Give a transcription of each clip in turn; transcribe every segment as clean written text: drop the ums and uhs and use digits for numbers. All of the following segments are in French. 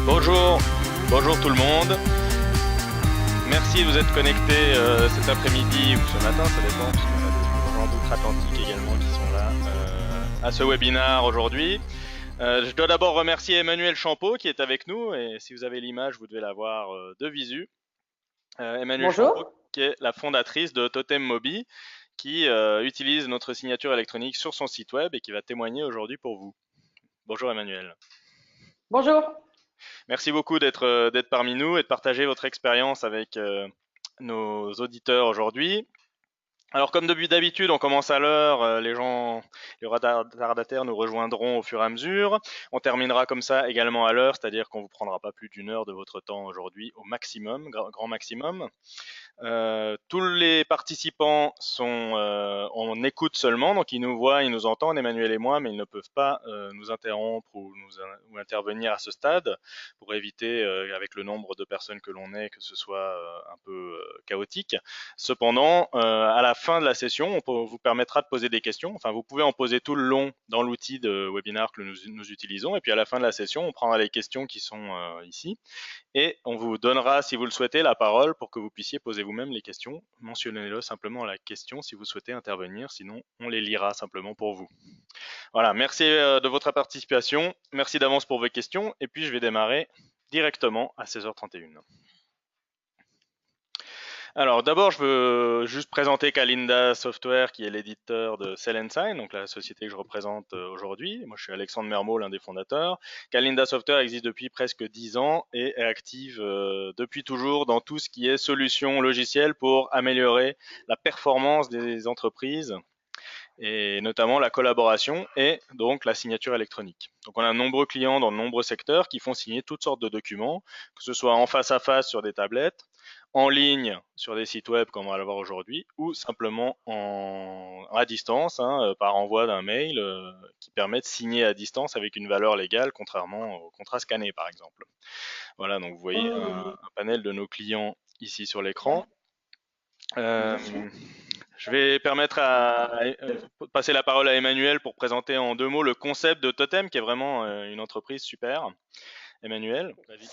Bonjour, bonjour tout le monde. Merci de vous être connectés cet après-midi ou ce matin, ça dépend, parce qu'on a des gens d'outre-Atlantique également qui sont là à ce webinaire aujourd'hui. Je dois d'abord remercier Emmanuel Champeau qui est avec nous, et si vous avez l'image, vous devez la voir de visu. Emmanuel Bonjour. Champeau, qui est la fondatrice de Totem Mobi, qui utilise notre signature électronique sur son site web et qui va témoigner aujourd'hui pour vous. Bonjour Emmanuel. Bonjour. Merci beaucoup d'être parmi nous et de partager votre expérience avec nos auditeurs aujourd'hui. Alors comme d'habitude, on commence à l'heure, les retardataires nous rejoindront au fur et à mesure. On terminera comme ça également à l'heure, c'est-à-dire qu'on ne vous prendra pas plus d'une heure de votre temps aujourd'hui au maximum, grand maximum. Tous les participants sont en écoute seulement, donc ils nous voient, ils nous entendent, Emmanuel et moi, mais ils ne peuvent pas nous interrompre ou intervenir à ce stade pour éviter, avec le nombre de personnes que l'on est, que ce soit un peu chaotique. Cependant, à la fin de la session, on vous permettra de poser des questions. Enfin, vous pouvez en poser tout le long dans l'outil de webinar que nous utilisons, et puis à la fin de la session, on prendra les questions qui sont ici. Et on vous donnera, si vous le souhaitez, la parole pour que vous puissiez poser vous-même les questions. Mentionnez-le simplement la question si vous souhaitez intervenir, sinon on les lira simplement pour vous. Voilà, merci de votre participation, merci d'avance pour vos questions, et puis je vais démarrer directement à 16h31. Alors d'abord, je veux juste présenter Kalinda Software, qui est l'éditeur de Cell & Sign, donc la société que je représente aujourd'hui. Moi, je suis Alexandre Mermot, l'un des fondateurs. Kalinda Software existe depuis presque 10 ans et est active depuis toujours dans tout ce qui est solutions logicielles pour améliorer la performance des entreprises et notamment la collaboration et donc la signature électronique. Donc on a de nombreux clients dans de nombreux secteurs qui font signer toutes sortes de documents, que ce soit en face à face sur des tablettes, en ligne sur des sites web comme on va le voir aujourd'hui, ou simplement à distance, par envoi d'un mail qui permet de signer à distance avec une valeur légale, contrairement au contrat scanné par exemple. Voilà, donc vous voyez un panel de nos clients ici sur l'écran. Je vais permettre passer la parole à Emmanuel pour présenter en 2 mots le concept de Totem, qui est vraiment une entreprise super. Emmanuel, vas-y.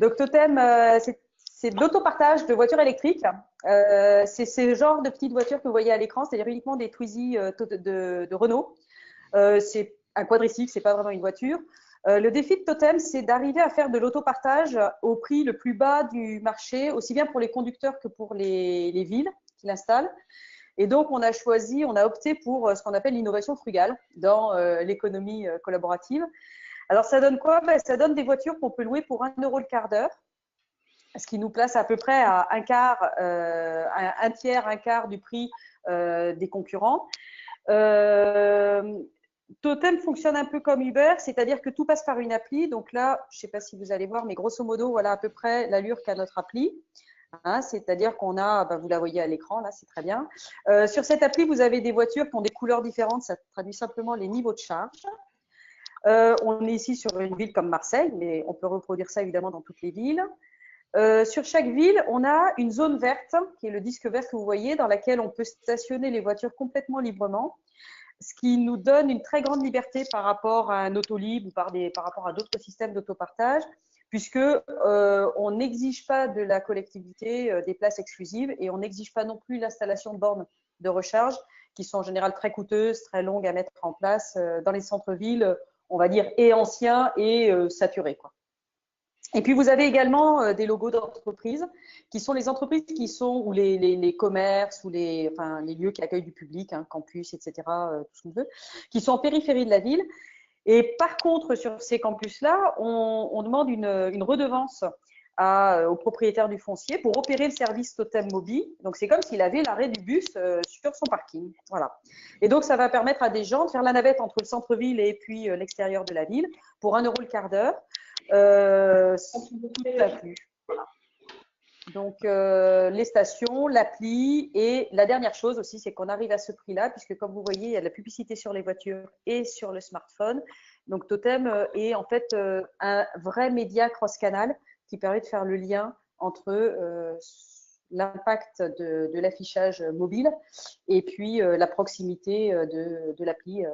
Donc Totem, c'est de l'autopartage de voitures électriques. C'est ce genre de petites voitures que vous voyez à l'écran, c'est-à-dire uniquement des Twizy de Renault. C'est un quadricycle, c'est pas vraiment une voiture. Le défi de Totem, c'est d'arriver à faire de l'autopartage au prix le plus bas du marché, aussi bien pour les conducteurs que pour les villes qui l'installent. Et donc, on a opté pour ce qu'on appelle l'innovation frugale dans l'économie collaborative. Alors, ça donne quoi? Ça donne des voitures qu'on peut louer pour 1 euro le quart d'heure, ce qui nous place à peu près à un tiers, un quart du prix des concurrents. Totem fonctionne un peu comme Uber, c'est-à-dire que tout passe par une appli. Donc là, je ne sais pas si vous allez voir, mais grosso modo, voilà à peu près l'allure qu'a notre appli. C'est-à-dire qu'on a, vous la voyez à l'écran, là, c'est très bien. Sur cette appli, vous avez des voitures qui ont des couleurs différentes, ça traduit simplement les niveaux de charge. On est ici sur une ville comme Marseille, mais on peut reproduire ça évidemment dans toutes les villes. Sur chaque ville, on a une zone verte, qui est le disque vert que vous voyez, dans laquelle on peut stationner les voitures complètement librement, ce qui nous donne une très grande liberté par rapport à un Autolib ou par rapport à d'autres systèmes d'autopartage, puisque on n'exige pas de la collectivité des places exclusives et on n'exige pas non plus l'installation de bornes de recharge qui sont en général très coûteuses, très longues à mettre en place dans les centres-villes, on va dire, et anciens et saturés, quoi. Et puis, vous avez également des logos d'entreprises qui sont les entreprises qui sont, ou les commerces, ou les lieux qui accueillent du public, campus, etc., tout ce qu'on veut, qui sont en périphérie de la ville. Et par contre, sur ces campus-là, on demande une redevance au propriétaire du foncier pour opérer le service Totem Mobi. Donc, c'est comme s'il avait l'arrêt du bus sur son parking. Voilà. Et donc, ça va permettre à des gens de faire la navette entre le centre-ville et puis l'extérieur de la ville pour 1 euro le quart d'heure. Sans tout inclus. Voilà. Donc, les stations, l'appli et la dernière chose aussi, c'est qu'on arrive à ce prix-là, puisque comme vous voyez, il y a de la publicité sur les voitures et sur le smartphone. Donc, Totem est en fait un vrai média cross-canal qui permet de faire le lien entre l'impact de l'affichage mobile et puis la proximité de l'appli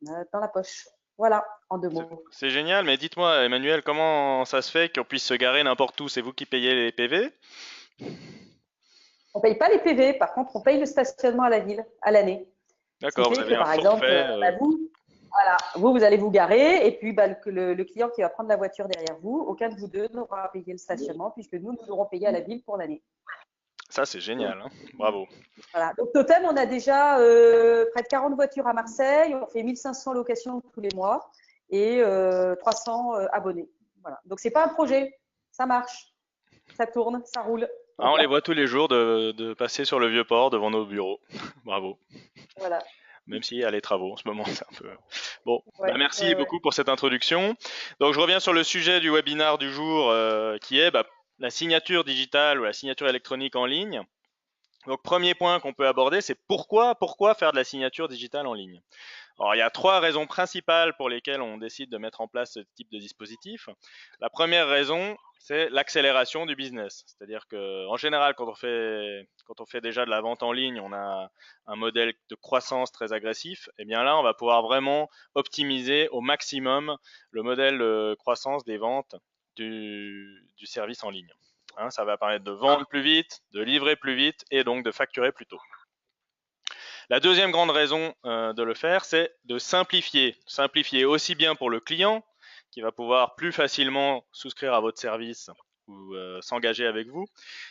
dans la poche. Voilà, en 2 mots. C'est génial, mais dites-moi, Emmanuel, comment ça se fait qu'on puisse se garer n'importe où? C'est vous qui payez les PV? On paye pas les PV, par contre, on paye le stationnement à la ville, à l'année. Ce qui D'accord, vous fait que, avez un par exemple, forfait. vous, voilà, vous allez vous garer et puis bah, le client qui va prendre la voiture derrière vous, aucun de vous deux n'aura à payer le stationnement puisque nous aurons payé à la ville pour l'année. Ça, c'est génial, hein. Bravo. Voilà. Donc, Totem, on a déjà près de 40 voitures à Marseille. On fait 1500 locations tous les mois et 300 abonnés. Voilà. Donc, c'est pas un projet. Ça marche. Ça tourne. Ça roule. Ah, on les voit tous les jours de passer sur le vieux port devant nos bureaux. Bravo. Voilà. Même s'il y a les travaux en ce moment, c'est un peu. Bon, bah Ouais, merci ouais, ouais. beaucoup pour cette introduction. Donc, je reviens sur le sujet du webinaire du jour qui est la signature digitale ou la signature électronique en ligne. Donc, premier point qu'on peut aborder, c'est pourquoi faire de la signature digitale en ligne. Alors, il y a 3 raisons principales pour lesquelles on décide de mettre en place ce type de dispositif. La première raison, c'est l'accélération du business. C'est-à-dire que, en général, quand on fait déjà de la vente en ligne, on a un modèle de croissance très agressif. Et bien là, on va pouvoir vraiment optimiser au maximum le modèle de croissance des ventes du service en ligne. Hein, ça va permettre de vendre plus vite, de livrer plus vite et donc de facturer plus tôt. La deuxième grande raison de le faire, c'est de simplifier. Simplifier aussi bien pour le client, qui va pouvoir plus facilement souscrire à votre service ou s'engager avec vous,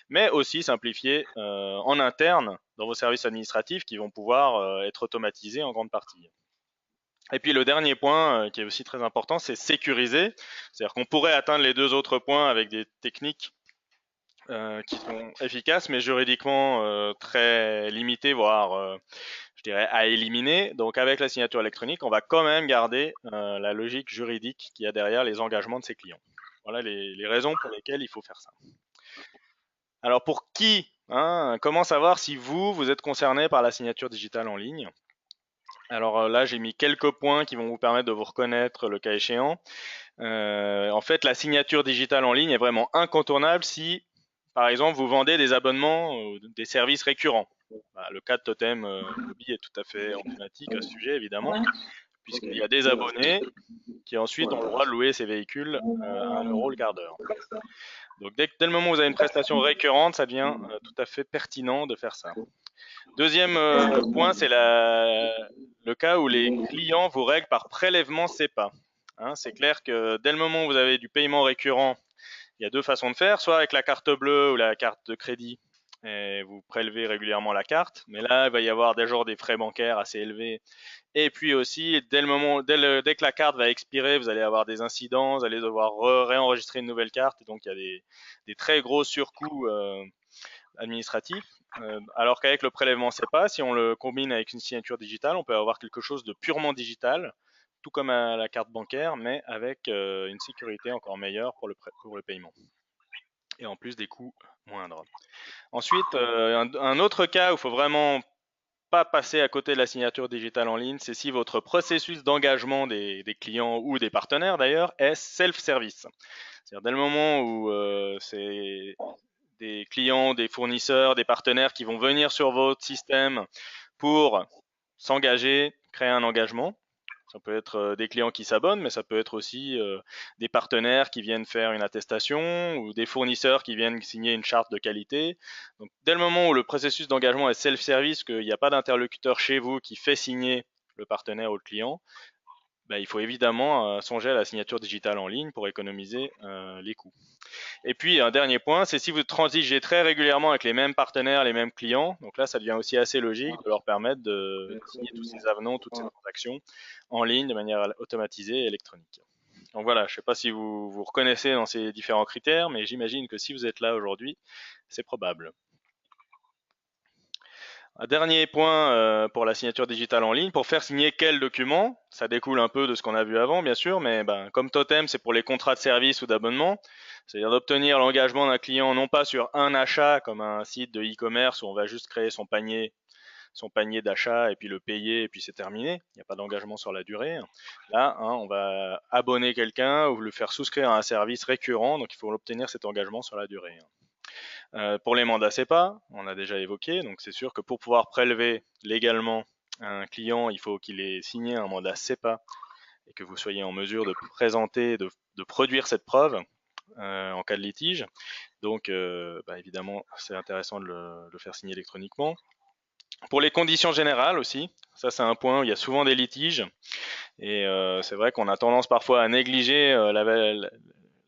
mais aussi simplifier en interne dans vos services administratifs qui vont pouvoir être automatisés en grande partie. Et puis le dernier point qui est aussi très important, c'est sécuriser. C'est-à-dire qu'on pourrait atteindre les 2 autres points avec des techniques qui sont efficaces, mais juridiquement très limitées, voire je dirais, à éliminer. Donc avec la signature électronique, on va quand même garder la logique juridique qu'il y a derrière les engagements de ses clients. Voilà les raisons pour lesquelles il faut faire ça. Alors pour qui, hein, comment savoir si vous êtes concerné par la signature digitale en ligne? Alors là, j'ai mis quelques points qui vont vous permettre de vous reconnaître le cas échéant. En fait, la signature digitale en ligne est vraiment incontournable si, par exemple, vous vendez des abonnements ou des services récurrents. Bah, le cas de Totem Mobile est tout à fait emblématique à ce sujet, évidemment, puisqu'il y a des abonnés qui ensuite ont le droit de louer ces véhicules à 1 € le quart d'heure. Donc dès le moment où vous avez une prestation récurrente, ça devient tout à fait pertinent de faire ça. Deuxième point, c'est le cas où les clients vous règlent par prélèvement SEPA. Hein, c'est clair que dès le moment où vous avez du paiement récurrent, il y a 2 façons de faire, soit avec la carte bleue ou la carte de crédit, et vous prélevez régulièrement la carte, mais là, il va y avoir déjà des frais bancaires assez élevés. Et puis aussi, dès que la carte va expirer, vous allez avoir des incidents, vous allez devoir réenregistrer une nouvelle carte, et donc il y a des très gros surcoûts administratifs. Alors qu'avec le prélèvement SEPA, si on le combine avec une signature digitale, on peut avoir quelque chose de purement digital, tout comme à la carte bancaire, mais avec une sécurité encore meilleure pour le paiement. Et en plus des coûts moindres. Ensuite, un autre cas où il faut vraiment pas passer à côté de la signature digitale en ligne, c'est si votre processus d'engagement des clients ou des partenaires d'ailleurs est self-service. C'est-à-dire dès le moment où c'est des clients, des fournisseurs, des partenaires qui vont venir sur votre système pour s'engager, créer un engagement. Ça peut être des clients qui s'abonnent, mais ça peut être aussi des partenaires qui viennent faire une attestation ou des fournisseurs qui viennent signer une charte de qualité. Donc, dès le moment où le processus d'engagement est self-service, qu'il n'y a pas d'interlocuteur chez vous qui fait signer le partenaire ou le client, il faut évidemment songer à la signature digitale en ligne pour économiser les coûts. Et puis, un dernier point, c'est si vous transigez très régulièrement avec les mêmes partenaires, les mêmes clients. Donc là, ça devient aussi assez logique de leur permettre de signer tous ces avenants, toutes ces transactions en ligne de manière automatisée et électronique. Donc voilà, je ne sais pas si vous vous reconnaissez dans ces différents critères, mais j'imagine que si vous êtes là aujourd'hui, c'est probable. Un dernier point pour la signature digitale en ligne, pour faire signer quel document? Ça découle un peu de ce qu'on a vu avant, bien sûr, mais comme Totem, c'est pour les contrats de service ou d'abonnement, c'est-à-dire d'obtenir l'engagement d'un client non pas sur un achat comme un site de e-commerce où on va juste créer son panier d'achat et puis le payer et puis c'est terminé. Il n'y a pas d'engagement sur la durée. Là, hein, on va abonner quelqu'un ou le faire souscrire à un service récurrent, donc il faut obtenir cet engagement sur la durée. Pour les mandats SEPA, on a déjà évoqué, donc c'est sûr que pour pouvoir prélever légalement un client, il faut qu'il ait signé un mandat SEPA et que vous soyez en mesure de présenter, de produire cette preuve en cas de litige. Donc, évidemment, c'est intéressant de le faire signer électroniquement. Pour les conditions générales aussi, ça c'est un point où il y a souvent des litiges, et c'est vrai qu'on a tendance parfois à négliger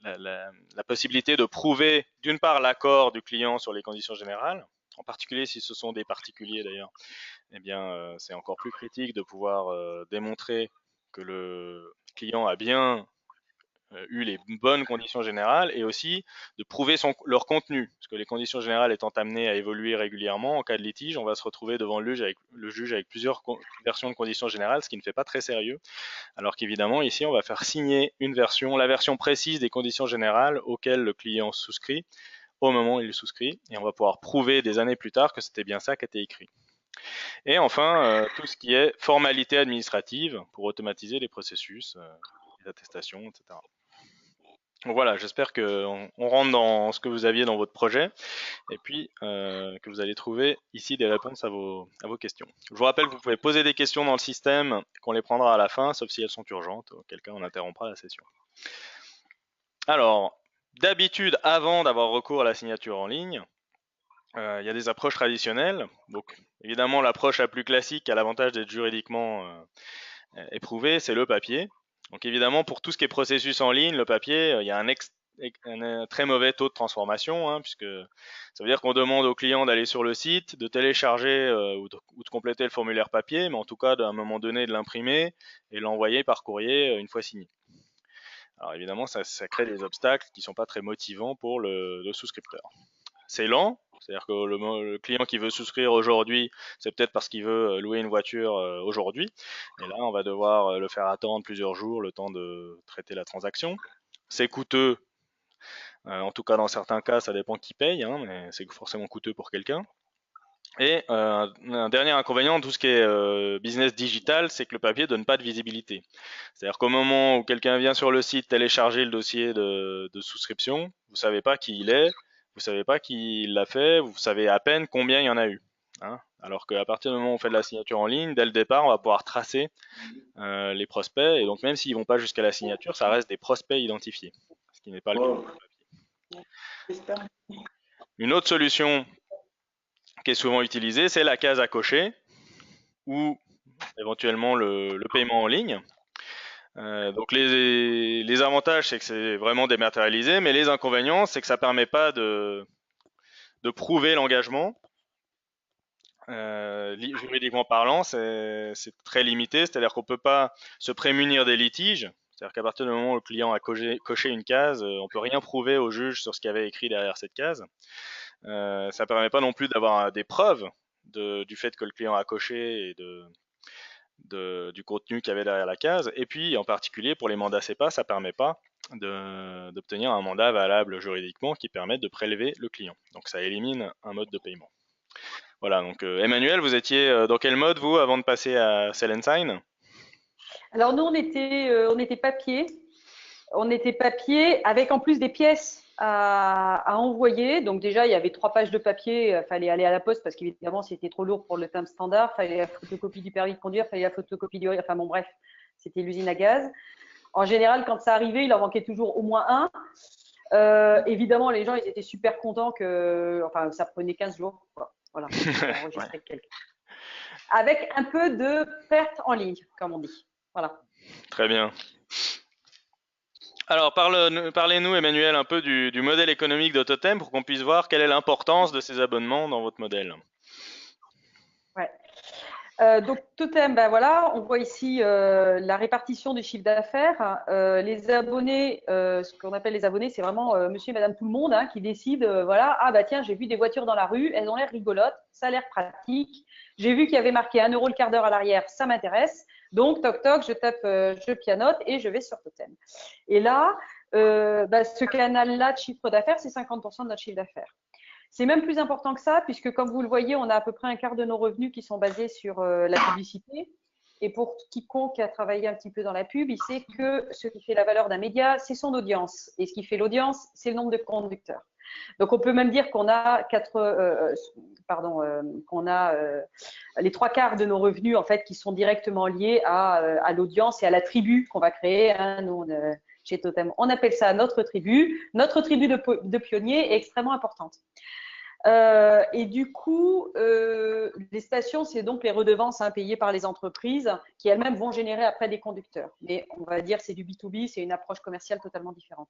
la possibilité de prouver d'une part l'accord du client sur les conditions générales, en particulier si ce sont des particuliers d'ailleurs. Eh bien, c'est encore plus critique de pouvoir démontrer que le client a bien eu les bonnes conditions générales, et aussi de prouver leur contenu, parce que les conditions générales étant amenées à évoluer régulièrement, en cas de litige, on va se retrouver devant le juge avec plusieurs versions de conditions générales, ce qui ne fait pas très sérieux, alors qu'évidemment ici on va faire signer une version, la version précise des conditions générales auxquelles le client souscrit au moment où il souscrit, et on va pouvoir prouver des années plus tard que c'était bien ça qui était écrit. Et enfin, tout ce qui est formalité administrative pour automatiser les processus, les attestations, etc. Donc voilà, j'espère qu'on rentre dans ce que vous aviez dans votre projet, et puis que vous allez trouver ici des réponses à vos questions. Je vous rappelle que vous pouvez poser des questions dans le système, qu'on les prendra à la fin, sauf si elles sont urgentes, auquel cas on interrompra la session. Alors, d'habitude, avant d'avoir recours à la signature en ligne, il y a des approches traditionnelles. Donc, évidemment, l'approche la plus classique qui a l'avantage d'être juridiquement éprouvée, c'est le papier. Donc, évidemment, pour tout ce qui est processus en ligne, le papier, il y a un très mauvais taux de transformation, hein, puisque ça veut dire qu'on demande au client d'aller sur le site, de télécharger ou de compléter le formulaire papier, mais en tout cas, à un moment donné, de l'imprimer et l'envoyer par courrier une fois signé. Alors, évidemment, ça crée des obstacles qui ne sont pas très motivants pour le souscripteur. C'est lent, c'est-à-dire que le client qui veut souscrire aujourd'hui, c'est peut-être parce qu'il veut louer une voiture aujourd'hui. Et là, on va devoir le faire attendre plusieurs jours le temps de traiter la transaction. C'est coûteux, en tout cas dans certains cas, ça dépend qui paye, hein, mais c'est forcément coûteux pour quelqu'un. Et un dernier inconvénient, tout ce qui est business digital, c'est que le papier donne pas de visibilité. C'est-à-dire qu'au moment où quelqu'un vient sur le site télécharger le dossier de souscription, vous savez pas qui il est, vous savez pas qui l'a fait, vous savez à peine combien il y en a eu. Hein. Alors qu'à partir du moment où on fait de la signature en ligne, dès le départ, on va pouvoir tracer les prospects, et donc même s'ils vont pas jusqu'à la signature, ça reste des prospects identifiés, ce qui n'est pas le cas pour le papier. Une autre solution qui est souvent utilisée, c'est la case à cocher, ou éventuellement le paiement en ligne. Donc les avantages, c'est que c'est vraiment dématérialisé, mais les inconvénients, c'est que ça permet pas de prouver l'engagement. Juridiquement parlant, c'est très limité, c'est-à-dire qu'on peut pas se prémunir des litiges. C'est-à-dire qu'à partir du moment où le client a coché une case, on peut rien prouver au juge sur ce qu'il y avait écrit derrière cette case. Ça permet pas non plus d'avoir des preuves du fait que le client a coché et du contenu qu'il y avait derrière la case. Et puis, en particulier, pour les mandats CEPA, ça ne permet pas d'obtenir un mandat valable juridiquement qui permette de prélever le client. Donc, ça élimine un mode de paiement. Voilà, donc Emmanuel, vous étiez dans quel mode, vous, avant de passer à Sell & Sign? Alors, nous, on était papier. On était papier avec en plus des pièces à envoyer. Donc déjà, il y avait 3 pages de papier. Il fallait aller à la poste parce qu'évidemment, c'était trop lourd pour le timbre standard. Il fallait la photocopie du permis de conduire, il fallait la photocopie du... Enfin bon, bref, c'était l'usine à gaz. En général, quand ça arrivait, il en manquait toujours au moins un. Évidemment, les gens, ils étaient super contents que... Enfin, ça prenait 15 jours. Quoi. Voilà, enregistrer ouais. Quelqu'un. Avec un peu de perte en ligne, comme on dit. Voilà. Très bien. Alors, parlez-nous, Emmanuel, un peu du modèle économique d'Autotem pour qu'on puisse voir quelle est l'importance de ces abonnements dans votre modèle. Ouais. Donc, Totem, ben voilà, on voit ici la répartition du chiffre d'affaires. Les abonnés, ce qu'on appelle les abonnés, c'est vraiment monsieur et madame tout le monde hein, qui décident, voilà, ah bah tiens, j'ai vu des voitures dans la rue, elles ont l'air rigolotes, ça a l'air pratique. J'ai vu qu'il y avait marqué 1 € le quart d'heure à l'arrière, ça m'intéresse. Donc, toc toc, je tape, je pianote et je vais sur Totem. Et là, ce canal-là de chiffre d'affaires, c'est 50% de notre chiffre d'affaires. C'est même plus important que ça, puisque comme vous le voyez, on a à peu près un quart de nos revenus qui sont basés sur la publicité. Et pour quiconque a travaillé un petit peu dans la pub, il sait que ce qui fait la valeur d'un média, c'est son audience. Et ce qui fait l'audience, c'est le nombre de conducteurs. Donc, on peut même dire qu'on a les 3/4 de nos revenus en fait qui sont directement liés à l'audience et à la tribu qu'on va créer. Hein. Nous, chez Totem, on appelle ça notre tribu. Notre tribu de pionniers est extrêmement importante. Et du coup, les stations, c'est donc les redevances payées par les entreprises qui elles-mêmes vont générer après des conducteurs. Mais on va dire c'est du B2B, c'est une approche commerciale totalement différente.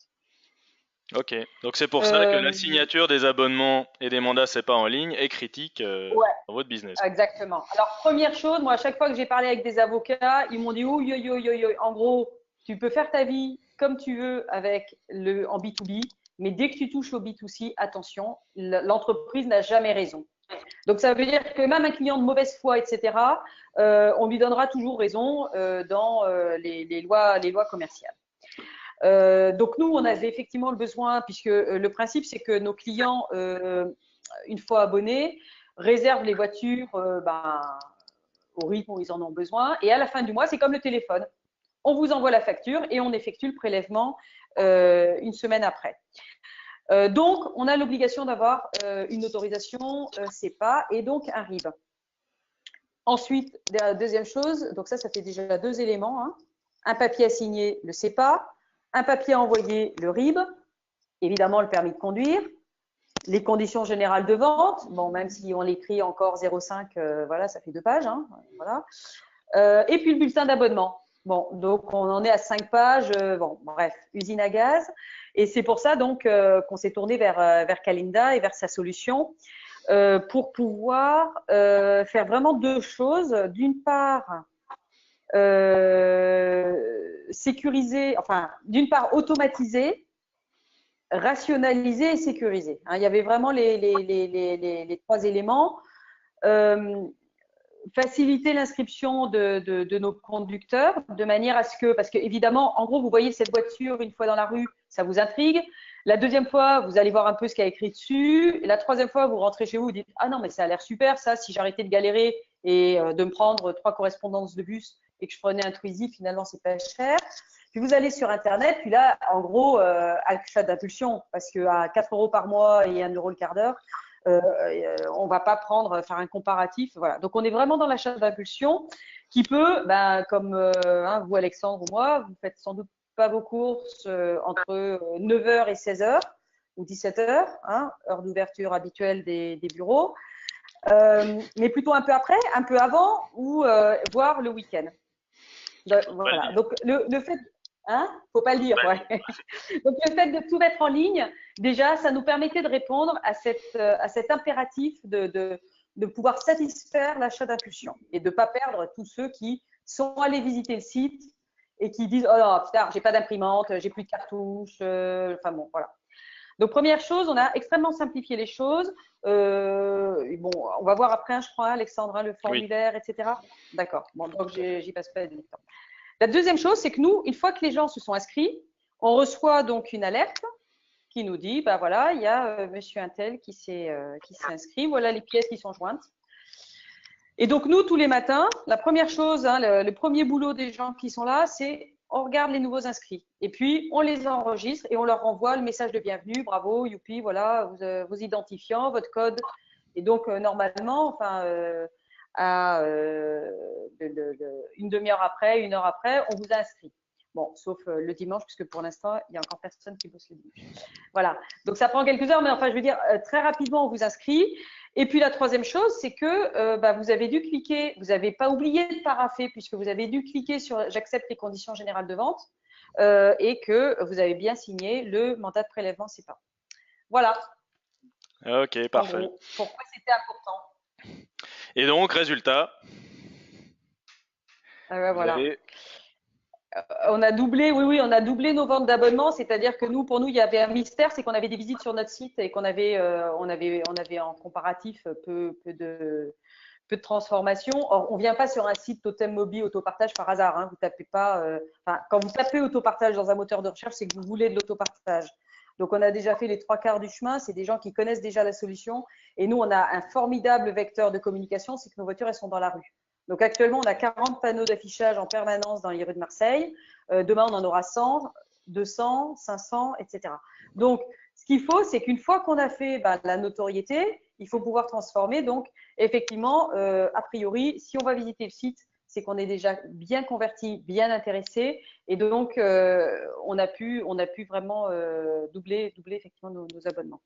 Ok, donc c'est pour ça que la signature des abonnements et des mandats SEPA en ligne est critique dans votre business. Exactement. Alors, première chose, moi, à chaque fois que j'ai parlé avec des avocats, ils m'ont dit, oh, yo, yo, yo, yo. En gros, tu peux faire ta vie comme tu veux en B2B, mais dès que tu touches au B2C, attention, l'entreprise n'a jamais raison. Donc, ça veut dire que même un client de mauvaise foi, etc., on lui donnera toujours raison dans les lois commerciales. Donc, nous, on avait effectivement le besoin, puisque le principe, c'est que nos clients, une fois abonnés, réservent les voitures au rythme où ils en ont besoin. Et à la fin du mois, c'est comme le téléphone. On vous envoie la facture et on effectue le prélèvement une semaine après. Donc, on a l'obligation d'avoir une autorisation SEPA et donc un RIB. Ensuite, la deuxième chose, donc ça fait déjà 2 éléments. Hein. Un papier à signer, le SEPA, un papier à envoyer, le RIB, évidemment le permis de conduire, les conditions générales de vente, bon, même si on l'écrit encore 0,5, voilà, ça fait 2 pages. Hein, voilà. Et puis le bulletin d'abonnement. Bon, donc on en est à 5 pages. Bon, bref, usine à gaz. Et c'est pour ça donc qu'on s'est tourné vers Calinda et vers sa solution pour pouvoir faire vraiment 2 choses. D'une part, sécuriser, enfin, d'une part automatiser, rationaliser et sécuriser. Hein, il y avait vraiment les 3 éléments. Faciliter l'inscription de nos conducteurs de manière à ce que, parce que évidemment, en gros, vous voyez cette voiture une fois dans la rue, ça vous intrigue. La deuxième fois, vous allez voir un peu ce qu'il y a écrit dessus. Et la troisième fois, vous rentrez chez vous, vous dites « Ah non, mais ça a l'air super, ça, si j'arrêtais de galérer et de me prendre 3 correspondances de bus et que je prenais un Twizy, finalement, c'est pas cher. » Puis vous allez sur Internet, puis là, en gros, achat d'impulsion, parce qu'à 4 € par mois et 1 € le quart d'heure, on va pas faire un comparatif. Voilà. Donc, on est vraiment dans l'achat d'impulsion qui peut, comme vous, Alexandre, ou moi, vous faites sans doute pas vos courses entre 9 h et 16 h ou 17 h, hein, heure d'ouverture habituelle des bureaux, mais plutôt un peu après, un peu avant ou voire le week-end. Voilà. Donc, le fait… Hein, faut pas le dire. Ouais. Donc, le fait de tout mettre en ligne, déjà, ça nous permettait de répondre à cet impératif de pouvoir satisfaire l'achat d'impulsion et de ne pas perdre tous ceux qui sont allés visiter le site et qui disent « Oh non, putain, j'ai pas d'imprimante, j'ai plus de cartouches. » Enfin bon, voilà. Donc, première chose, on a extrêmement simplifié les choses. Bon, on va voir après, je crois, Alexandre, le formulaire, oui. Etc. D'accord. Bon, donc, j'y passe pas du temps. La deuxième chose, c'est que nous, une fois que les gens se sont inscrits, on reçoit donc une alerte qui nous dit, voilà, il y a monsieur Untel qui s'est inscrit, voilà les pièces qui sont jointes. Et donc nous, tous les matins, la première chose, hein, le premier boulot des gens qui sont là, c'est on regarde les nouveaux inscrits. Et puis, on les enregistre et on leur renvoie le message de bienvenue, bravo, youpi, voilà, vos identifiants, votre code. Et donc, normalement, enfin… une demi-heure après, 1 heure après, on vous a inscrit. Bon, sauf le dimanche, puisque pour l'instant, il n'y a encore personne qui bosse le dimanche. Voilà. Donc, ça prend quelques heures, mais enfin, je veux dire, très rapidement, on vous inscrit. Et puis, la troisième chose, c'est que vous avez dû cliquer, vous n'avez pas oublié de paraffer, puisque vous avez dû cliquer sur « J'accepte les conditions générales de vente » et que vous avez bien signé le mandat de prélèvement SEPA. Voilà. Ok, parfait. En gros, pourquoi c'était important. Et donc, résultat, voilà. On a doublé, oui, on a doublé nos ventes d'abonnements, c'est-à-dire que pour nous, il y avait un mystère, c'est qu'on avait des visites sur notre site et qu'on avait, on avait en comparatif peu de transformations. Or, on ne vient pas sur un site Totem Mobile autopartage par hasard. Hein, vous tapez pas, quand vous tapez autopartage dans un moteur de recherche, c'est que vous voulez de l'autopartage. Donc, on a déjà fait les 3/4 du chemin. C'est des gens qui connaissent déjà la solution. Et nous, on a un formidable vecteur de communication, c'est que nos voitures, elles sont dans la rue. Donc, actuellement, on a 40 panneaux d'affichage en permanence dans les rues de Marseille. Demain, on en aura 100. 200, 500, etc. Donc, ce qu'il faut, c'est qu'une fois qu'on a fait la notoriété, il faut pouvoir transformer. Donc, effectivement, a priori, si on va visiter le site, c'est qu'on est déjà bien converti, bien intéressé, et donc on a pu vraiment doubler effectivement nos abonnements.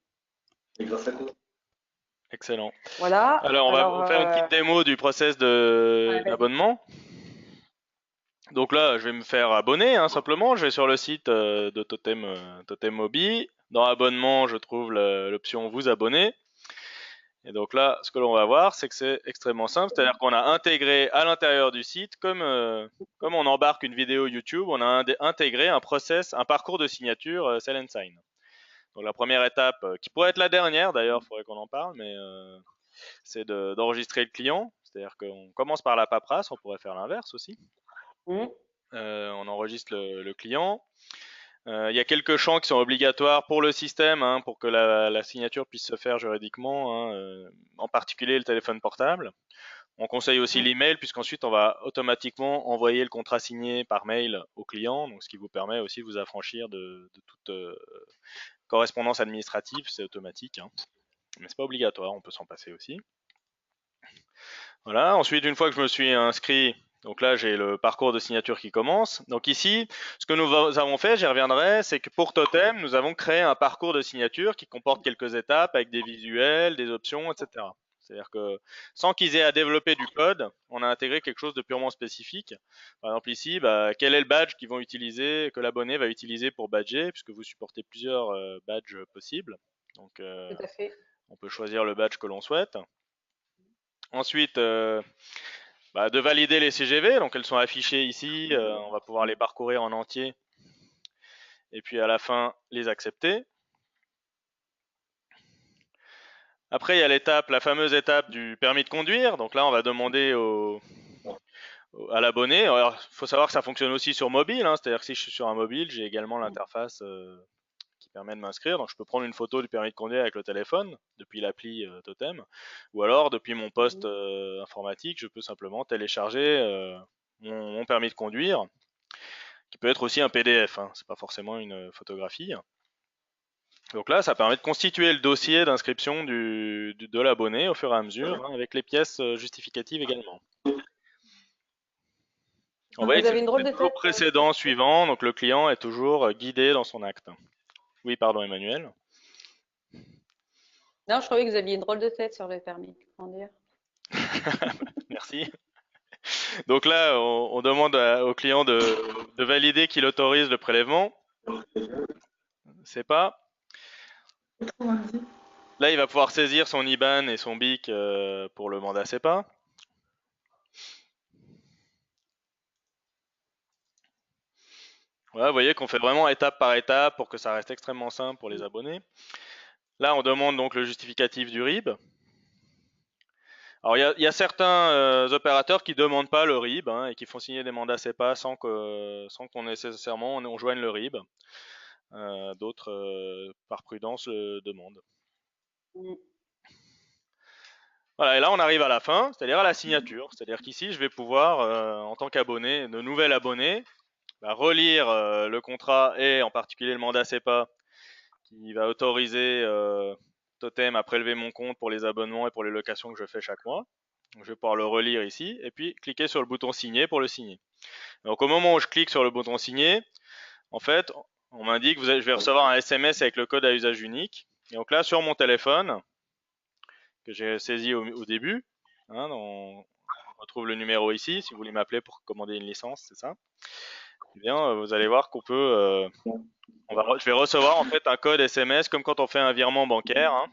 Excellent. Voilà. Alors, on Alors, va faire une petite démo du process vas-y. d'abonnement. Donc là, je vais me faire abonner, hein, simplement. Je vais sur le site de Totem Mobi. Dans abonnement, je trouve l'option vous abonner. Et donc là, ce que l'on va voir, c'est que c'est extrêmement simple. C'est-à-dire qu'on a intégré à l'intérieur du site, comme on embarque une vidéo YouTube, on a intégré un process, un parcours de signature Sell and Sign. Donc la première étape, qui pourrait être la dernière d'ailleurs, il faudrait qu'on en parle, mais c'est d'enregistrer le client. C'est-à-dire qu'on commence par la paperasse, on pourrait faire l'inverse aussi. On enregistre le client. Il y a quelques champs qui sont obligatoires pour le système, hein, pour que la signature puisse se faire juridiquement, hein, en particulier le téléphone portable. On conseille aussi l'email, puisqu'ensuite on va automatiquement envoyer le contrat signé par mail au client, donc ce qui vous permet aussi de vous affranchir de toute correspondance administrative, c'est automatique, hein. Mais c'est pas obligatoire, on peut s'en passer aussi. Voilà. Ensuite, une fois que je me suis inscrit, donc là j'ai le parcours de signature qui commence. Donc ici, ce que nous avons fait, j'y reviendrai, c'est que pour Totem, nous avons créé un parcours de signature qui comporte quelques étapes avec des visuels, des options, etc. C'est-à-dire que sans qu'ils aient à développer du code, on a intégré quelque chose de purement spécifique. Par exemple ici, quel est le badge qu'ils vont utiliser, que l'abonné va utiliser pour badger, puisque vous supportez plusieurs badges possibles. Donc Tout à fait. on peut choisir le badge que l'on souhaite. Ensuite, de valider les CGV, donc elles sont affichées ici, on va pouvoir les parcourir en entier, et puis à la fin, les accepter. Après, il y a la fameuse étape du permis de conduire, donc là, on va demander à l'abonné. Alors, il faut savoir que ça fonctionne aussi sur mobile, hein, c'est-à-dire que si je suis sur un mobile, j'ai également l'interface qui permet de m'inscrire, donc je peux prendre une photo du permis de conduire avec le téléphone, depuis l'appli Totem, ou alors, depuis mon poste informatique, je peux simplement télécharger mon permis de conduire, qui peut être aussi un PDF, hein, c'est pas forcément une photographie. Donc là, ça permet de constituer le dossier d'inscription de l'abonné au fur et à mesure, hein, avec les pièces justificatives également. On va Vous avez une drôle utiliser de toujours tête. précédent, suivant, donc le client est toujours guidé dans son acte. Oui, pardon Emmanuel. Non, je croyais que vous aviez une drôle de tête sur le permis. Comment dire? Merci. Donc là, on demande au client de valider qu'il autorise le prélèvement. C'est pas. Là, il va pouvoir saisir son IBAN et son BIC pour le mandat CEPA. Voilà, vous voyez qu'on fait vraiment étape par étape pour que ça reste extrêmement simple pour les abonnés. Là, on demande donc le justificatif du RIB. Alors, il y a certains opérateurs qui ne demandent pas le RIB, hein, et qui font signer des mandats CEPA sans qu'on nécessairement on joigne le RIB. D'autres, par prudence, le demandent. Voilà, et là on arrive à la fin, c'est-à-dire à la signature. C'est-à-dire qu'ici je vais pouvoir, en tant qu'abonné, de nouvel abonné, relire le contrat et en particulier le mandat CEPA qui va autoriser Totem à prélever mon compte pour les abonnements et pour les locations que je fais chaque mois. Donc, je vais pouvoir le relire ici et puis cliquer sur le bouton signer pour le signer. Donc au moment où je clique sur le bouton signer, en fait, on m'indique que je vais recevoir un SMS avec le code à usage unique. Et donc là, sur mon téléphone, que j'ai saisi au début, hein, on retrouve le numéro ici, si vous voulez m'appeler pour commander une licence, c'est ça. Eh bien, vous allez voir qu'on peut, je vais recevoir en fait un code SMS comme quand on fait un virement bancaire, hein.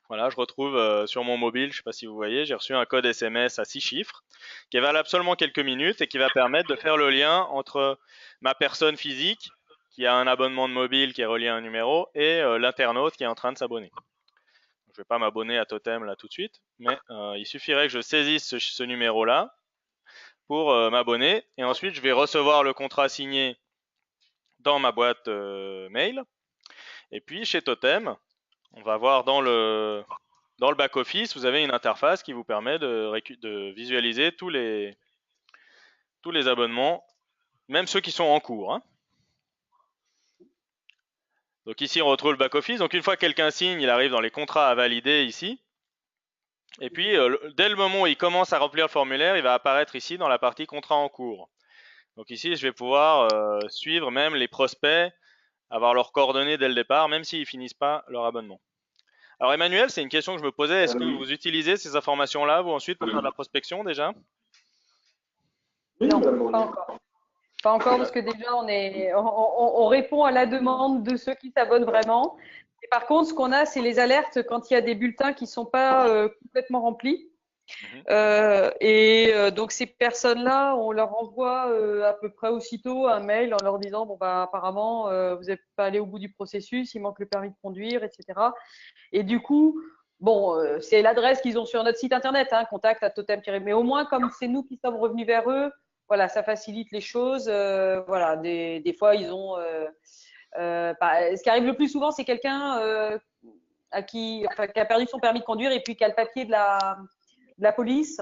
Voilà, je retrouve sur mon mobile, je ne sais pas si vous voyez, j'ai reçu un code SMS à 6 chiffres qui est valable seulement quelques minutes et qui va permettre de faire le lien entre ma personne physique qui a un abonnement de mobile qui est relié à un numéro et l'internaute qui est en train de s'abonner. Je ne vais pas m'abonner à Totem là tout de suite, mais il suffirait que je saisisse ce numéro-là pour m'abonner et ensuite je vais recevoir le contrat signé dans ma boîte mail. Et puis chez Totem, on va voir dans le back-office, vous avez une interface qui vous permet de visualiser tous les abonnements, même ceux qui sont en cours, hein. Donc ici, on retrouve le back-office. Donc une fois que quelqu'un signe, il arrive dans les contrats à valider ici. Et puis, dès le moment où il commence à remplir le formulaire, il va apparaître ici dans la partie contrat en cours. Donc ici, je vais pouvoir suivre même les prospects, avoir leurs coordonnées dès le départ, même s'ils finissent pas leur abonnement. Alors Emmanuel, c'est une question que je me posais. Est-ce que Oui, vous utilisez ces informations-là, vous ensuite, pour faire de la prospection déjà? Non, madame pas Bournier. encore. Pas encore parce que déjà on répond à la demande de ceux qui s'abonnent vraiment. Et par contre, ce qu'on a, c'est les alertes quand il y a des bulletins qui sont pas complètement remplis. Mhm. Donc ces personnes-là, on leur envoie à peu près aussitôt un mail en leur disant bon bah apparemment vous n'êtes pas allé au bout du processus, il manque le permis de conduire, etc. Et du coup, bon, c'est l'adresse qu'ils ont sur notre site internet, hein, contact à totem. Mais au moins, comme c'est nous qui sommes revenus vers eux, voilà, ça facilite les choses. Voilà, des fois, ils ont. Ce qui arrive le plus souvent, c'est quelqu'un qui a perdu son permis de conduire et puis qui a le papier de la police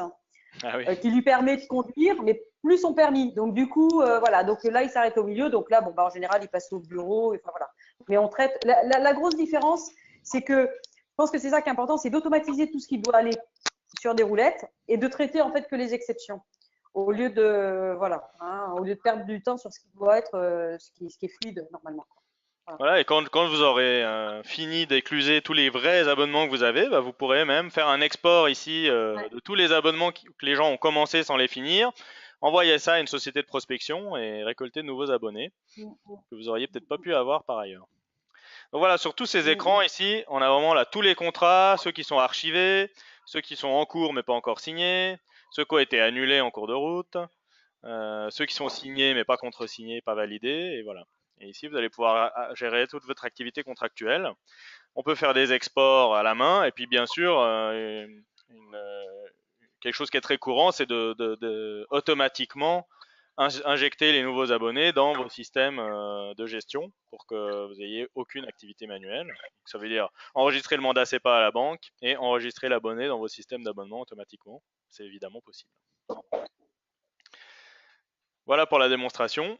Ah oui. qui lui permet de conduire, mais plus son permis. Donc du coup, voilà. Donc là, il s'arrête au milieu. Donc là, bon, bah, en général, il passe au bureau. Enfin voilà. Mais on traite. La grosse différence, c'est que je pense que c'est ça qui est important, c'est d'automatiser tout ce qui doit aller sur des roulettes et de traiter en fait que les exceptions. Au lieu de voilà, hein, au lieu de perdre du temps sur ce qui doit être ce qui est fluide normalement. Voilà. Voilà, et quand vous aurez fini d'écluser tous les vrais abonnements que vous avez, bah, vous pourrez même faire un export ici Ouais. de tous les abonnements que les gens ont commencé sans les finir, envoyer ça à une société de prospection et récolter de nouveaux abonnés que vous auriez peut-être pas pu avoir par ailleurs. Donc voilà, sur tous ces écrans ici, on a vraiment là tous les contrats, ceux qui sont archivés, ceux qui sont en cours mais pas encore signés, ceux qui ont été annulés en cours de route, ceux qui sont signés mais pas contre-signés, pas validés, et voilà. Et ici, vous allez pouvoir gérer toute votre activité contractuelle. On peut faire des exports à la main, et puis bien sûr, quelque chose qui est très courant, c'est de automatiquement injecter les nouveaux abonnés dans vos systèmes de gestion pour que vous ayez aucune activité manuelle. Donc, ça veut dire enregistrer le mandat CEPA à la banque et enregistrer l'abonné dans vos systèmes d'abonnement automatiquement. C'est évidemment possible. Voilà pour la démonstration.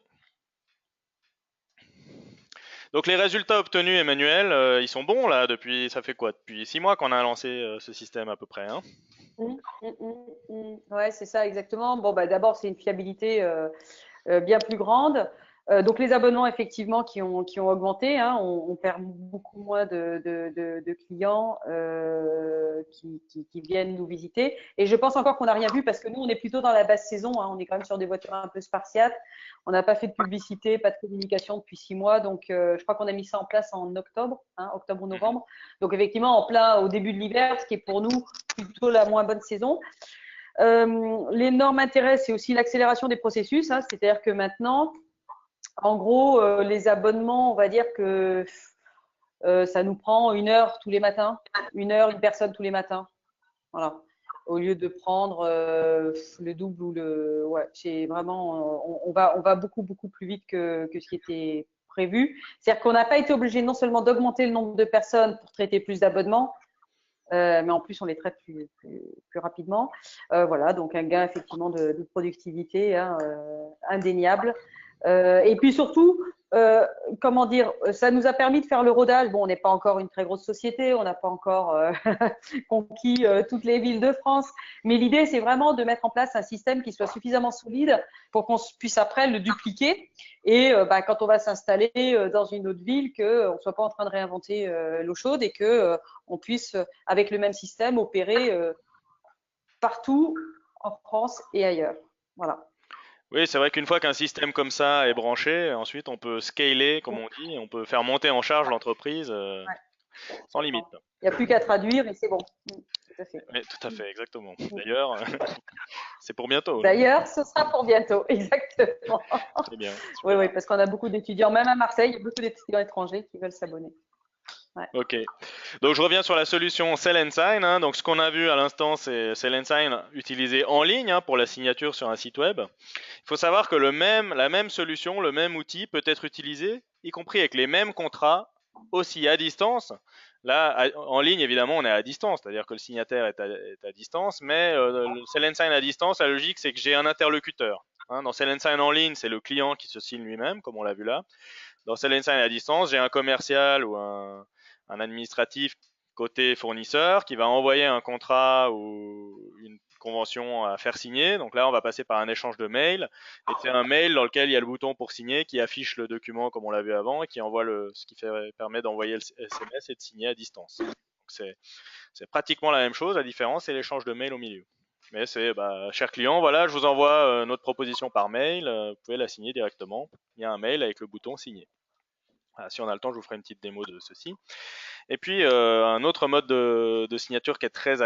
Donc les résultats obtenus, Emmanuel, ils sont bons là depuis, ça fait quoi? Depuis 6 mois qu'on a lancé ce système à peu près, hein? Ouais, c'est ça exactement. Bon, bah d'abord, c'est une fiabilité bien plus grande. Donc les abonnements effectivement qui ont augmenté, hein, on perd beaucoup moins de clients qui viennent nous visiter. Et je pense encore qu'on n'a rien vu parce que nous on est plutôt dans la basse saison, hein, on est quand même sur des voitures un peu spartiates. On n'a pas fait de publicité, pas de communication depuis 6 mois, donc je crois qu'on a mis ça en place en octobre, hein, octobre ou novembre. Donc effectivement en plein au début de l'hiver, ce qui est pour nous plutôt la moins bonne saison. L'énorme intérêt, c'est aussi l'accélération des processus, hein, c'est-à-dire que maintenant, en gros, les abonnements, on va dire que ça nous prend 1 heure tous les matins, 1 heure, une personne tous les matins, voilà. Au lieu de prendre le double ou le, ouais, c'est vraiment, on va beaucoup plus vite que ce qui était prévu. C'est-à-dire qu'on n'a pas été obligé non seulement d'augmenter le nombre de personnes pour traiter plus d'abonnements, mais en plus on les traite plus rapidement. Voilà, donc un gain effectivement de productivité, hein, indéniable. Et puis surtout, comment dire, ça nous a permis de faire le rodage. Bon, on n'est pas encore une très grosse société, on n'a pas encore conquis toutes les villes de France, mais l'idée, c'est vraiment de mettre en place un système qui soit suffisamment solide pour qu'on puisse après le dupliquer. Et bah, quand on va s'installer dans une autre ville, qu'on ne soit pas en train de réinventer l'eau chaude et que on puisse, avec le même système, opérer partout en France et ailleurs. Voilà. Oui, c'est vrai qu'une fois qu'un système comme ça est branché, ensuite on peut scaler, comme on dit, on peut faire monter en charge l'entreprise Ouais, sans limite. il n'y a plus qu'à traduire et c'est bon. Tout à fait. Oui, tout à fait, exactement. D'ailleurs, c'est pour bientôt, non? D'ailleurs, ce sera pour bientôt, exactement. Très bien, Oui, super. oui, parce qu'on a beaucoup d'étudiants, même à Marseille, il y a beaucoup d'étudiants étrangers qui veulent s'abonner. Ouais. Ok. Donc je reviens sur la solution Sell and Sign, hein. Donc ce qu'on a vu à l'instant, c'est Sell and Sign utilisé en ligne, hein, pour la signature sur un site web. Il faut savoir que la même solution, le même outil peut être utilisé, y compris avec les mêmes contrats, aussi à distance. Là, en ligne, évidemment, on est à distance, c'est-à-dire que le signataire est à distance, mais le Sell and Sign à distance, la logique, c'est que j'ai un interlocuteur. Hein. Dans Sell and Sign en ligne, c'est le client qui se signe lui-même, comme on l'a vu là. dans Sell and Sign à distance, j'ai un commercial ou un administratif côté fournisseur qui va envoyer un contrat ou une convention à faire signer. Donc là, on va passer par un échange de mails. Et c'est un mail dans lequel il y a le bouton pour signer qui affiche le document comme on l'a vu avant et qui envoie ce qui permet d'envoyer le SMS et de signer à distance. Donc c'est pratiquement la même chose. La différence, c'est l'échange de mails au milieu. Mais c'est, cher client, voilà, je vous envoie notre proposition par mail. Vous pouvez la signer directement. Il y a un mail avec le bouton signer. Voilà, si on a le temps, je vous ferai une petite démo de ceci. Et puis, un autre mode de signature qui est très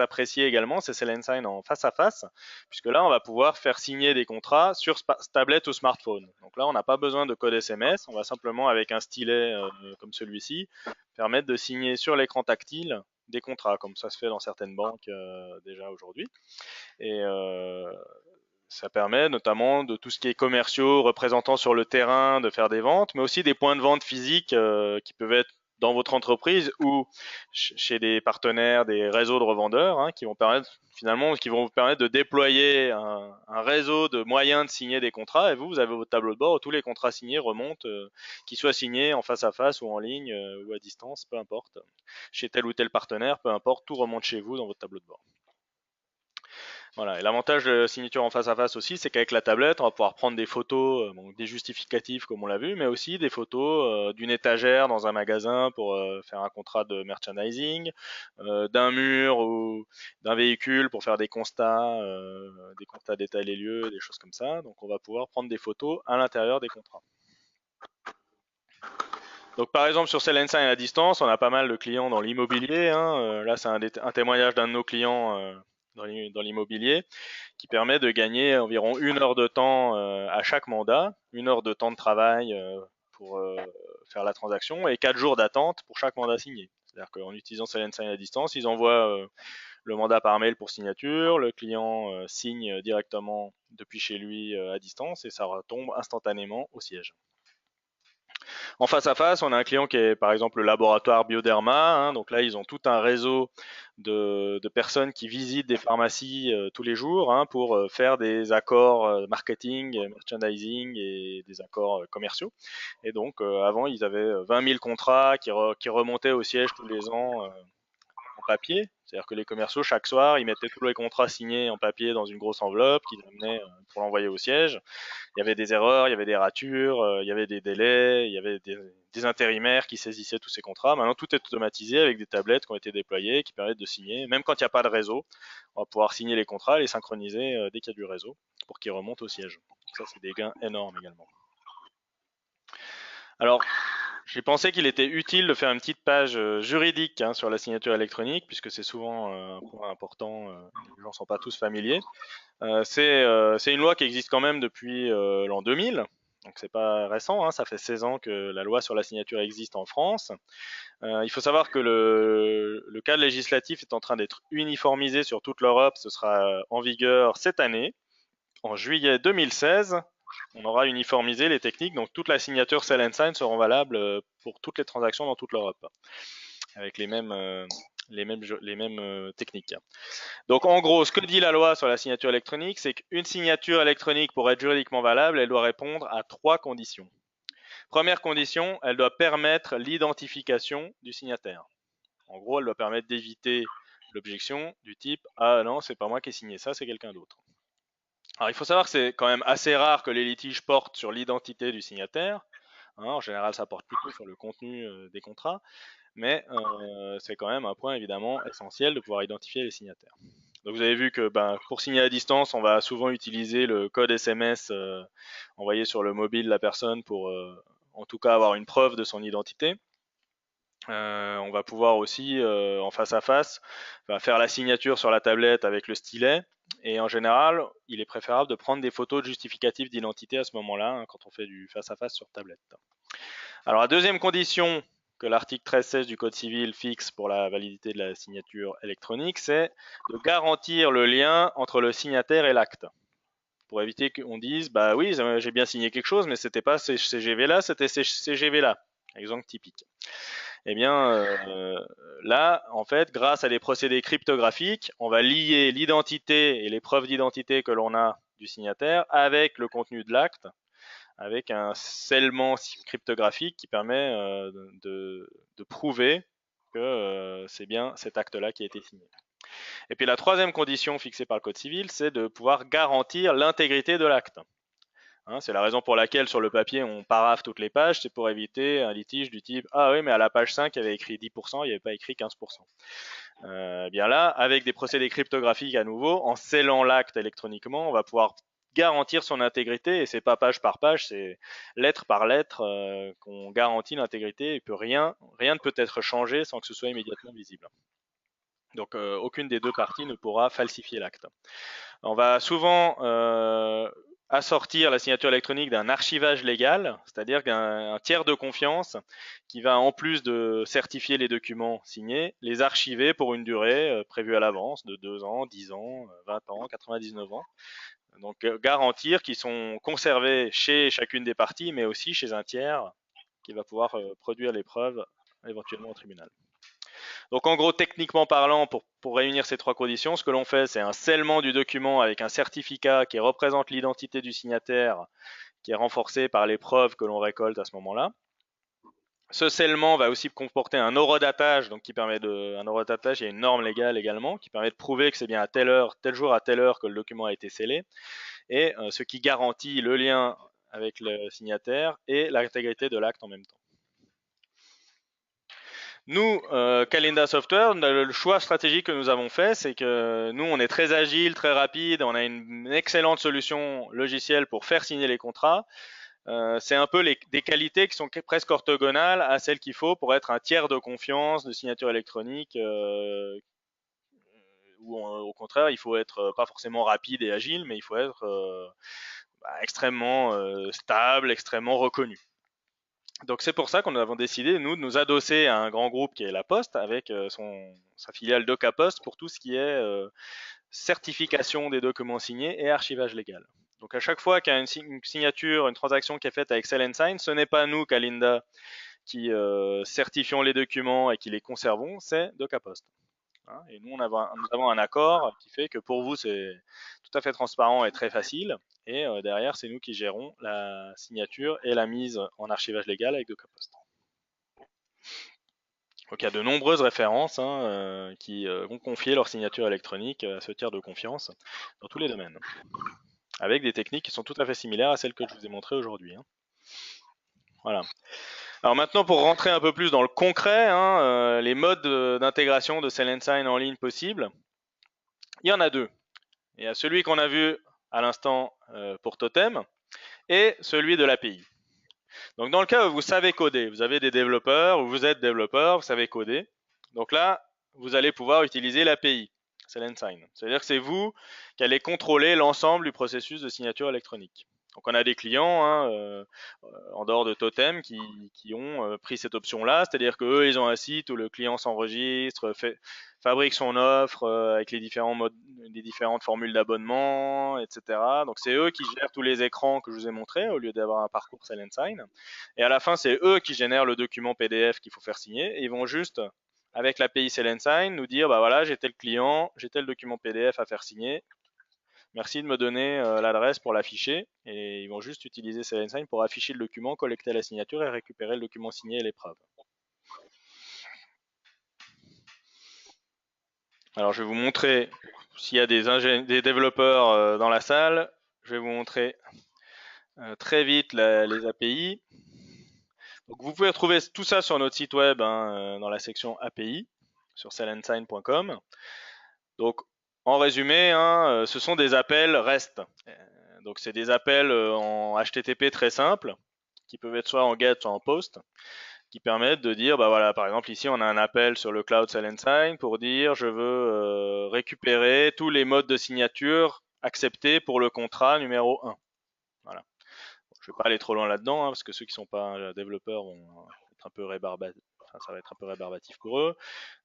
apprécié également, c'est Sell and Sign en face à face, puisque là, on va pouvoir faire signer des contrats sur tablette ou smartphone. Donc là, on n'a pas besoin de code SMS, on va simplement, avec un stylet comme celui-ci, permettre de signer sur l'écran tactile des contrats, comme ça se fait dans certaines banques déjà aujourd'hui. Et ça permet notamment de tout ce qui est commerciaux, représentants sur le terrain, de faire des ventes, mais aussi des points de vente physiques qui peuvent être dans votre entreprise ou chez des partenaires, des réseaux de revendeurs, qui vont vous permettre de déployer un réseau de moyens de signer des contrats. Et vous avez votre tableau de bord où tous les contrats signés remontent, qu'ils soient signés en face à face ou en ligne ou à distance, peu importe, chez tel ou tel partenaire, peu importe, tout remonte chez vous dans votre tableau de bord. Voilà. Et l'avantage de la signature en face à face aussi, c'est qu'avec la tablette, on va pouvoir prendre des photos, des justificatifs comme on l'a vu, mais aussi des photos d'une étagère dans un magasin pour faire un contrat de merchandising, d'un mur ou d'un véhicule pour faire des constats d'état des lieux, des choses comme ça. Donc on va pouvoir prendre des photos à l'intérieur des contrats. Donc par exemple sur Sell and Sign à distance, on a pas mal de clients dans l'immobilier. Là c'est un témoignage d'un de nos clients dans l'immobilier qui permet de gagner environ 1 heure de temps à chaque mandat, 1 heure de temps de travail pour faire la transaction et 4 jours d'attente pour chaque mandat signé. C'est-à-dire qu'en utilisant Sell and Sign à distance, ils envoient le mandat par mail pour signature, le client signe directement depuis chez lui à distance et ça retombe instantanément au siège. En face à face, on a un client qui est par exemple le laboratoire Bioderma. Donc là, ils ont tout un réseau de personnes qui visitent des pharmacies tous les jours pour faire des accords marketing, merchandising et des accords commerciaux. Et donc avant, ils avaient 20 000 contrats qui remontaient au siège tous les ans en papier. C'est-à-dire que les commerciaux, chaque soir, ils mettaient tous les contrats signés en papier dans une grosse enveloppe qu'ils amenaient pour l'envoyer au siège. Il y avait des erreurs, il y avait des ratures, il y avait des délais, il y avait des intérimaires qui saisissaient tous ces contrats. Maintenant, tout est automatisé avec des tablettes qui ont été déployées, qui permettent de signer. Même quand il n'y a pas de réseau, on va pouvoir signer les contrats et les synchroniser dès qu'il y a du réseau pour qu'ils remontent au siège. Ça, c'est des gains énormes également. Alors, j'ai pensé qu'il était utile de faire une petite page juridique sur la signature électronique, puisque c'est souvent un point important, les gens ne sont pas tous familiers. C'est une loi qui existe quand même depuis l'an 2000, donc c'est pas récent, ça fait 16 ans que la loi sur la signature existe en France. Il faut savoir que le cadre législatif est en train d'être uniformisé sur toute l'Europe, ce sera en vigueur cette année, en juillet 2016. On aura uniformisé les techniques, donc toute la signature Sell and Sign seront valables pour toutes les transactions dans toute l'Europe, avec les mêmes techniques. Donc en gros, ce que dit la loi sur la signature électronique, c'est qu'une signature électronique, pour être juridiquement valable, elle doit répondre à 3 conditions. Première condition, elle doit permettre l'identification du signataire. En gros, elle doit permettre d'éviter l'objection du type « Ah non, c'est pas moi qui ai signé ça, c'est quelqu'un d'autre ». Alors il faut savoir que c'est quand même assez rare que les litiges portent sur l'identité du signataire. En général, ça porte plutôt sur le contenu des contrats, mais c'est quand même un point évidemment essentiel de pouvoir identifier les signataires. Donc vous avez vu que pour signer à distance, on va souvent utiliser le code SMS envoyé sur le mobile de la personne pour en tout cas avoir une preuve de son identité. On va pouvoir aussi en face à face faire la signature sur la tablette avec le stylet. Et en général, il est préférable de prendre des photos de justificatifs d'identité à ce moment-là, quand on fait du face à face sur tablette. Alors la deuxième condition que l'article 13.16 du Code civil fixe pour la validité de la signature électronique, c'est de garantir le lien entre le signataire et l'acte. Pour éviter qu'on dise, bah oui, j'ai bien signé quelque chose, mais c'était pas ces CGV-là, c'était ces CGV-là. Exemple typique. Eh bien, là, en fait, grâce à des procédés cryptographiques, on va lier l'identité et les preuves d'identité que l'on a du signataire avec le contenu de l'acte, avec un scellement cryptographique qui permet de prouver que c'est bien cet acte-là qui a été signé. Et puis la troisième condition fixée par le Code civil, c'est de pouvoir garantir l'intégrité de l'acte. Hein, c'est la raison pour laquelle sur le papier on paraphe toutes les pages, c'est pour éviter un litige du type ah oui mais à la page 5 il y avait écrit 10%, il n'y avait pas écrit 15%. Bien là, avec des procédés cryptographiques à nouveau, en scellant l'acte électroniquement, on va pouvoir garantir son intégrité et c'est pas page par page, c'est lettre par lettre qu'on garantit l'intégrité et rien ne peut être changé sans que ce soit immédiatement visible. Donc aucune des deux parties ne pourra falsifier l'acte. On va souvent assortir la signature électronique d'un archivage légal, c'est-à-dire qu'un tiers de confiance qui va, en plus de certifier les documents signés, les archiver pour une durée prévue à l'avance de 2 ans, 10 ans, 20 ans, 99 ans. Donc garantir qu'ils sont conservés chez chacune des parties, mais aussi chez un tiers qui va pouvoir produire les preuves éventuellement au tribunal. Donc en gros, techniquement parlant, pour réunir ces trois conditions, ce que l'on fait, c'est un scellement du document avec un certificat qui représente l'identité du signataire, qui est renforcé par les preuves que l'on récolte à ce moment-là. Ce scellement va aussi comporter un horodatage, donc qui permet un horodatage, il y a une norme légale également, qui permet de prouver que c'est bien à telle heure, tel jour à telle heure que le document a été scellé, et ce qui garantit le lien avec le signataire et l'intégrité de l'acte en même temps. Nous, Kalinda Software, le choix stratégique que nous avons fait, c'est que nous, on est très agile, très rapide, on a une excellente solution logicielle pour faire signer les contrats. C'est un peu des qualités qui sont presque orthogonales à celles qu'il faut pour être un tiers de confiance de signature électronique, où au contraire, il faut être pas forcément rapide et agile, mais il faut être extrêmement stable, extrêmement reconnu. Donc c'est pour ça qu'on avons décidé, nous, de nous adosser à un grand groupe qui est La Poste, avec sa filiale DocaPost pour tout ce qui est certification des documents signés et archivage légal. Donc à chaque fois qu'il y a une signature, une transaction qui est faite avec Sell & Sign, ce n'est pas nous, Kalinda, qui certifions les documents et qui les conservons, c'est DocaPost. Hein, et nous avons un accord qui fait que pour vous, c'est tout à fait transparent et très facile. Et derrière, c'est nous qui gérons la signature et la mise en archivage légal avec DocaPost. Donc il y a de nombreuses références qui vont confier leur signature électronique à ce tiers de confiance dans tous les domaines, avec des techniques qui sont tout à fait similaires à celles que je vous ai montrées aujourd'hui. Hein. Voilà. Alors maintenant, pour rentrer un peu plus dans le concret, les modes d'intégration de Sell & Sign en ligne possibles, il y en a deux. Il y a celui qu'on a vu à l'instant pour Totem et celui de l'API. Donc dans le cas où vous savez coder, vous avez des développeurs ou vous êtes développeur, vous savez coder. Donc là, vous allez pouvoir utiliser l'API, Sell & Sign. C'est-à-dire que c'est vous qui allez contrôler l'ensemble du processus de signature électronique. Donc on a des clients en dehors de Totem qui ont pris cette option-là, c'est-à-dire qu'eux, ils ont un site où le client s'enregistre, fabrique son offre avec les différentes formules d'abonnement, etc. Donc c'est eux qui gèrent tous les écrans que je vous ai montrés au lieu d'avoir un parcours Sell & Sign. Et à la fin, c'est eux qui génèrent le document PDF qu'il faut faire signer. Et ils vont juste, avec l'API Sell & Sign, nous dire, bah voilà, j'ai tel client, j'ai tel document PDF à faire signer. Merci de me donner l'adresse pour l'afficher. Et ils vont juste utiliser Sell & Sign pour afficher le document, collecter la signature et récupérer le document signé et les preuves. Alors je vais vous montrer, s'il y a des développeurs dans la salle, je vais vous montrer très vite les API. Donc vous pouvez retrouver tout ça sur notre site web dans la section API sur sellandsign.com. Donc en résumé, ce sont des appels REST. Donc c'est des appels en HTTP très simples qui peuvent être soit en GET soit en POST, qui permettent de dire, bah voilà, par exemple ici on a un appel sur le cloud Sell & Sign pour dire je veux récupérer tous les modes de signature acceptés pour le contrat numéro 1. Voilà. Bon, je ne vais pas aller trop loin là-dedans, parce que ceux qui ne sont pas développeurs vont être un peu rébarbatifs. Enfin, ça va être un peu rébarbatif pour eux.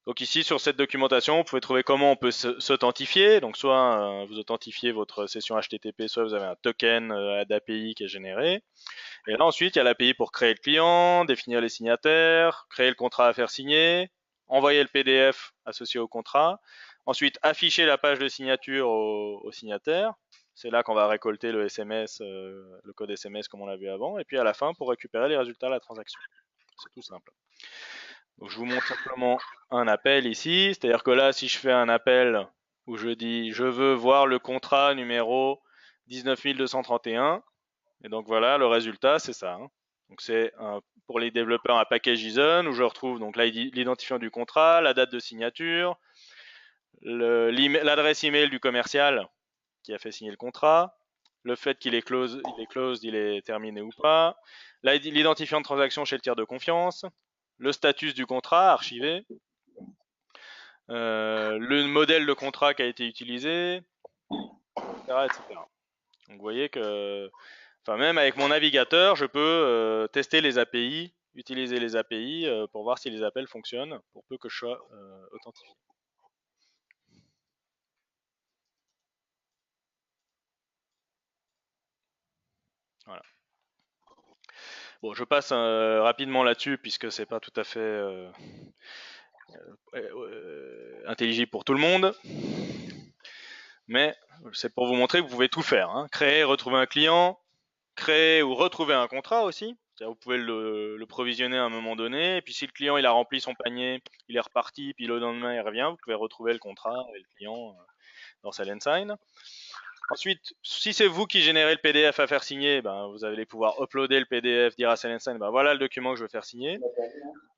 Donc ici sur cette documentation, vous pouvez trouver comment on peut s'authentifier. Donc soit vous authentifiez votre session HTTP, soit vous avez un token d'API qui est généré. Et là ensuite, il y a l'API pour créer le client, définir les signataires, créer le contrat à faire signer, envoyer le PDF associé au contrat, ensuite afficher la page de signature au signataire, C'est là qu'on va récolter le SMS, le code SMS comme on l'a vu avant, et puis à la fin pour récupérer les résultats de la transaction. C'est tout simple. Donc je vous montre simplement un appel ici, c'est-à-dire que là, si je fais un appel où je dis je veux voir le contrat numéro 19231, et donc voilà, le résultat c'est ça. Hein. Donc c'est pour les développeurs un package JSON où je retrouve donc l'identifiant du contrat, la date de signature, l'adresse email du commercial qui a fait signer le contrat, le fait qu'il est closed, il est terminé ou pas, l'identifiant de transaction chez le tiers de confiance, le statut du contrat archivé, le modèle de contrat qui a été utilisé, etc., etc. Donc vous voyez que, enfin même avec mon navigateur, je peux tester les API, utiliser les API pour voir si les appels fonctionnent, pour peu que je sois authentifié. Voilà. Bon, je passe rapidement là-dessus puisque c'est pas tout à fait intelligible pour tout le monde. Mais c'est pour vous montrer que vous pouvez tout faire. Hein. Créer, retrouver un client, créer ou retrouver un contrat aussi. Vous pouvez le provisionner à un moment donné. Et puis si le client il a rempli son panier, il est reparti, puis le lendemain il revient, vous pouvez retrouver le contrat et le client dans Salensign. Ensuite, si c'est vous qui générez le PDF à faire signer, ben, vous allez pouvoir uploader le PDF, dire à Salensign, ben, voilà le document que je veux faire signer.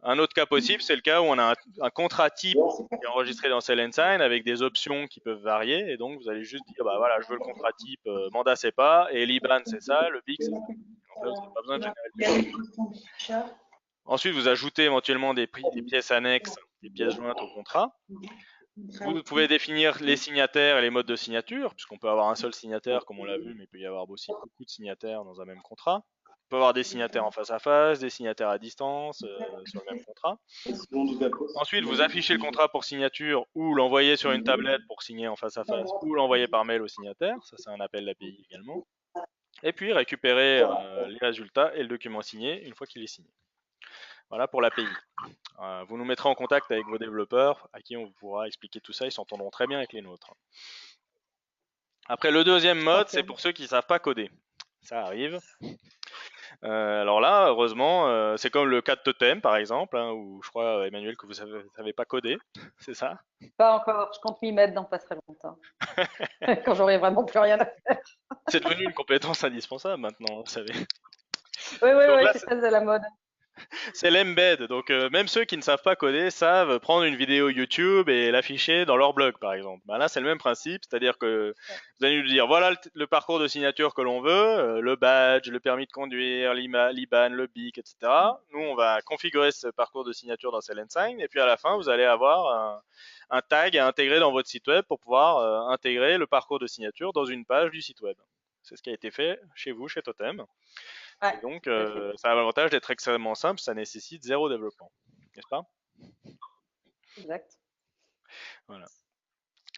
Un autre cas possible, c'est le cas où on a un contrat type qui est enregistré dans Salensign avec des options qui peuvent varier. Et donc, vous allez juste dire, bah voilà, je veux le contrat type, mandat c'est pas, et l'IBAN c'est ça, le BIC c'est ça. Donc là, vous n'avez pas besoin de générer le document. Ensuite, vous ajoutez éventuellement des pièces annexes, des pièces jointes au contrat. Vous pouvez définir les signataires et les modes de signature, puisqu'on peut avoir un seul signataire, comme on l'a vu, mais il peut y avoir aussi beaucoup de signataires dans un même contrat. On peut avoir des signataires en face à face, des signataires à distance sur le même contrat. Ensuite, vous affichez le contrat pour signature ou l'envoyer sur une tablette pour signer en face à face ou l'envoyer par mail au signataire. Ça, c'est un appel d'API également. Et puis, récupérer les résultats et le document signé une fois qu'il est signé. Voilà pour l'API. Vous nous mettrez en contact avec vos développeurs à qui on pourra expliquer tout ça. Ils s'entendront très bien avec les nôtres. Après, le deuxième mode, c'est pour ceux qui ne savent pas coder. Ça arrive. Alors là, heureusement, c'est comme le cas de Totem, par exemple, hein, où je crois, Emmanuel, que vous ne savez pas coder, c'est ça? Pas encore, je compte m'y mettre dans pas très longtemps. Quand j'aurai vraiment plus rien à faire. C'est devenu une compétence indispensable maintenant, vous savez. Oui, oui, Donc oui, là, c'est très à la mode. c'est l'embed. Donc même ceux qui ne savent pas coder savent prendre une vidéo YouTube et l'afficher dans leur blog, par exemple. Ben là, c'est le même principe, c'est-à-dire que vous allez nous dire voilà le parcours de signature que l'on veut, le badge, le permis de conduire, l'IBAN, le BIC, etc. Nous, on va configurer ce parcours de signature dans Salensign et puis à la fin, vous allez avoir un tag à intégrer dans votre site web pour pouvoir intégrer le parcours de signature dans une page du site web. C'est ce qui a été fait chez vous, chez Totem. Ouais, Et donc, ça a l'avantage d'être extrêmement simple, ça nécessite zéro développement, n'est-ce pas? exact. Voilà.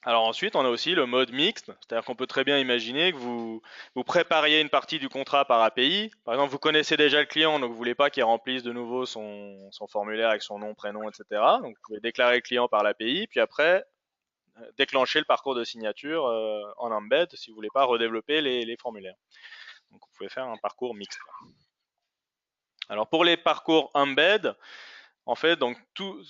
Alors ensuite, on a aussi le mode mixte, c'est-à-dire qu'on peut très bien imaginer que vous prépariez une partie du contrat par API. Par exemple, vous connaissez déjà le client, donc vous voulez pas qu'il remplisse de nouveau son formulaire avec son nom, prénom, etc. Donc vous pouvez déclarer le client par l'API, puis après déclencher le parcours de signature en embed si vous voulez pas redévelopper les formulaires. Donc vous pouvez faire un parcours mixte. Alors pour les parcours embed, en fait, donc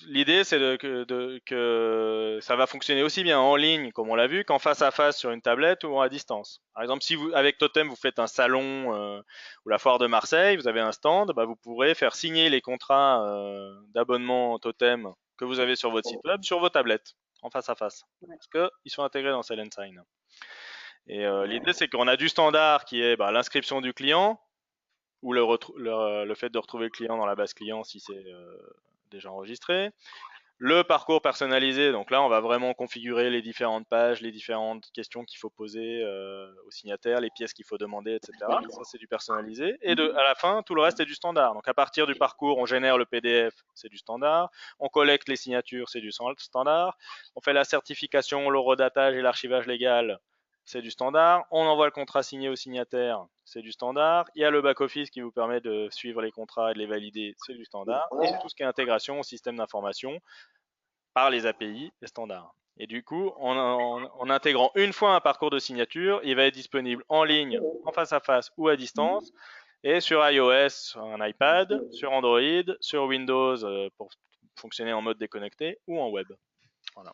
l'idée c'est que ça va fonctionner aussi bien en ligne, comme on l'a vu, qu'en face à face sur une tablette ou à distance. Par exemple, si vous avec Totem vous faites un salon ou la foire de Marseille, vous avez un stand, bah, vous pourrez faire signer les contrats d'abonnement Totem que vous avez sur votre site web sur vos tablettes en face à face, parce qu'ils sont intégrés dans Salensign. Et l'idée c'est qu'on a du standard qui est l'inscription du client ou le fait de retrouver le client dans la base client si c'est déjà enregistré. Le parcours personnalisé, donc là on va vraiment configurer les différentes pages, les différentes questions qu'il faut poser au signataire, les pièces qu'il faut demander, etc. Ça c'est du personnalisé. Et à la fin, tout le reste est du standard. Donc à partir du parcours, on génère le PDF, c'est du standard. On collecte les signatures, c'est du standard. On fait la certification, l'horodatage et l'archivage légal, c'est du standard. On envoie le contrat signé au signataire, c'est du standard. Il y a le back-office qui vous permet de suivre les contrats et de les valider, c'est du standard. Et tout ce qui est intégration au système d'information par les API est standard. Et du coup, en intégrant une fois un parcours de signature, il va être disponible en ligne, en face à face ou à distance, et sur iOS, sur un iPad, sur Android, sur Windows pour fonctionner en mode déconnecté ou en web. Voilà.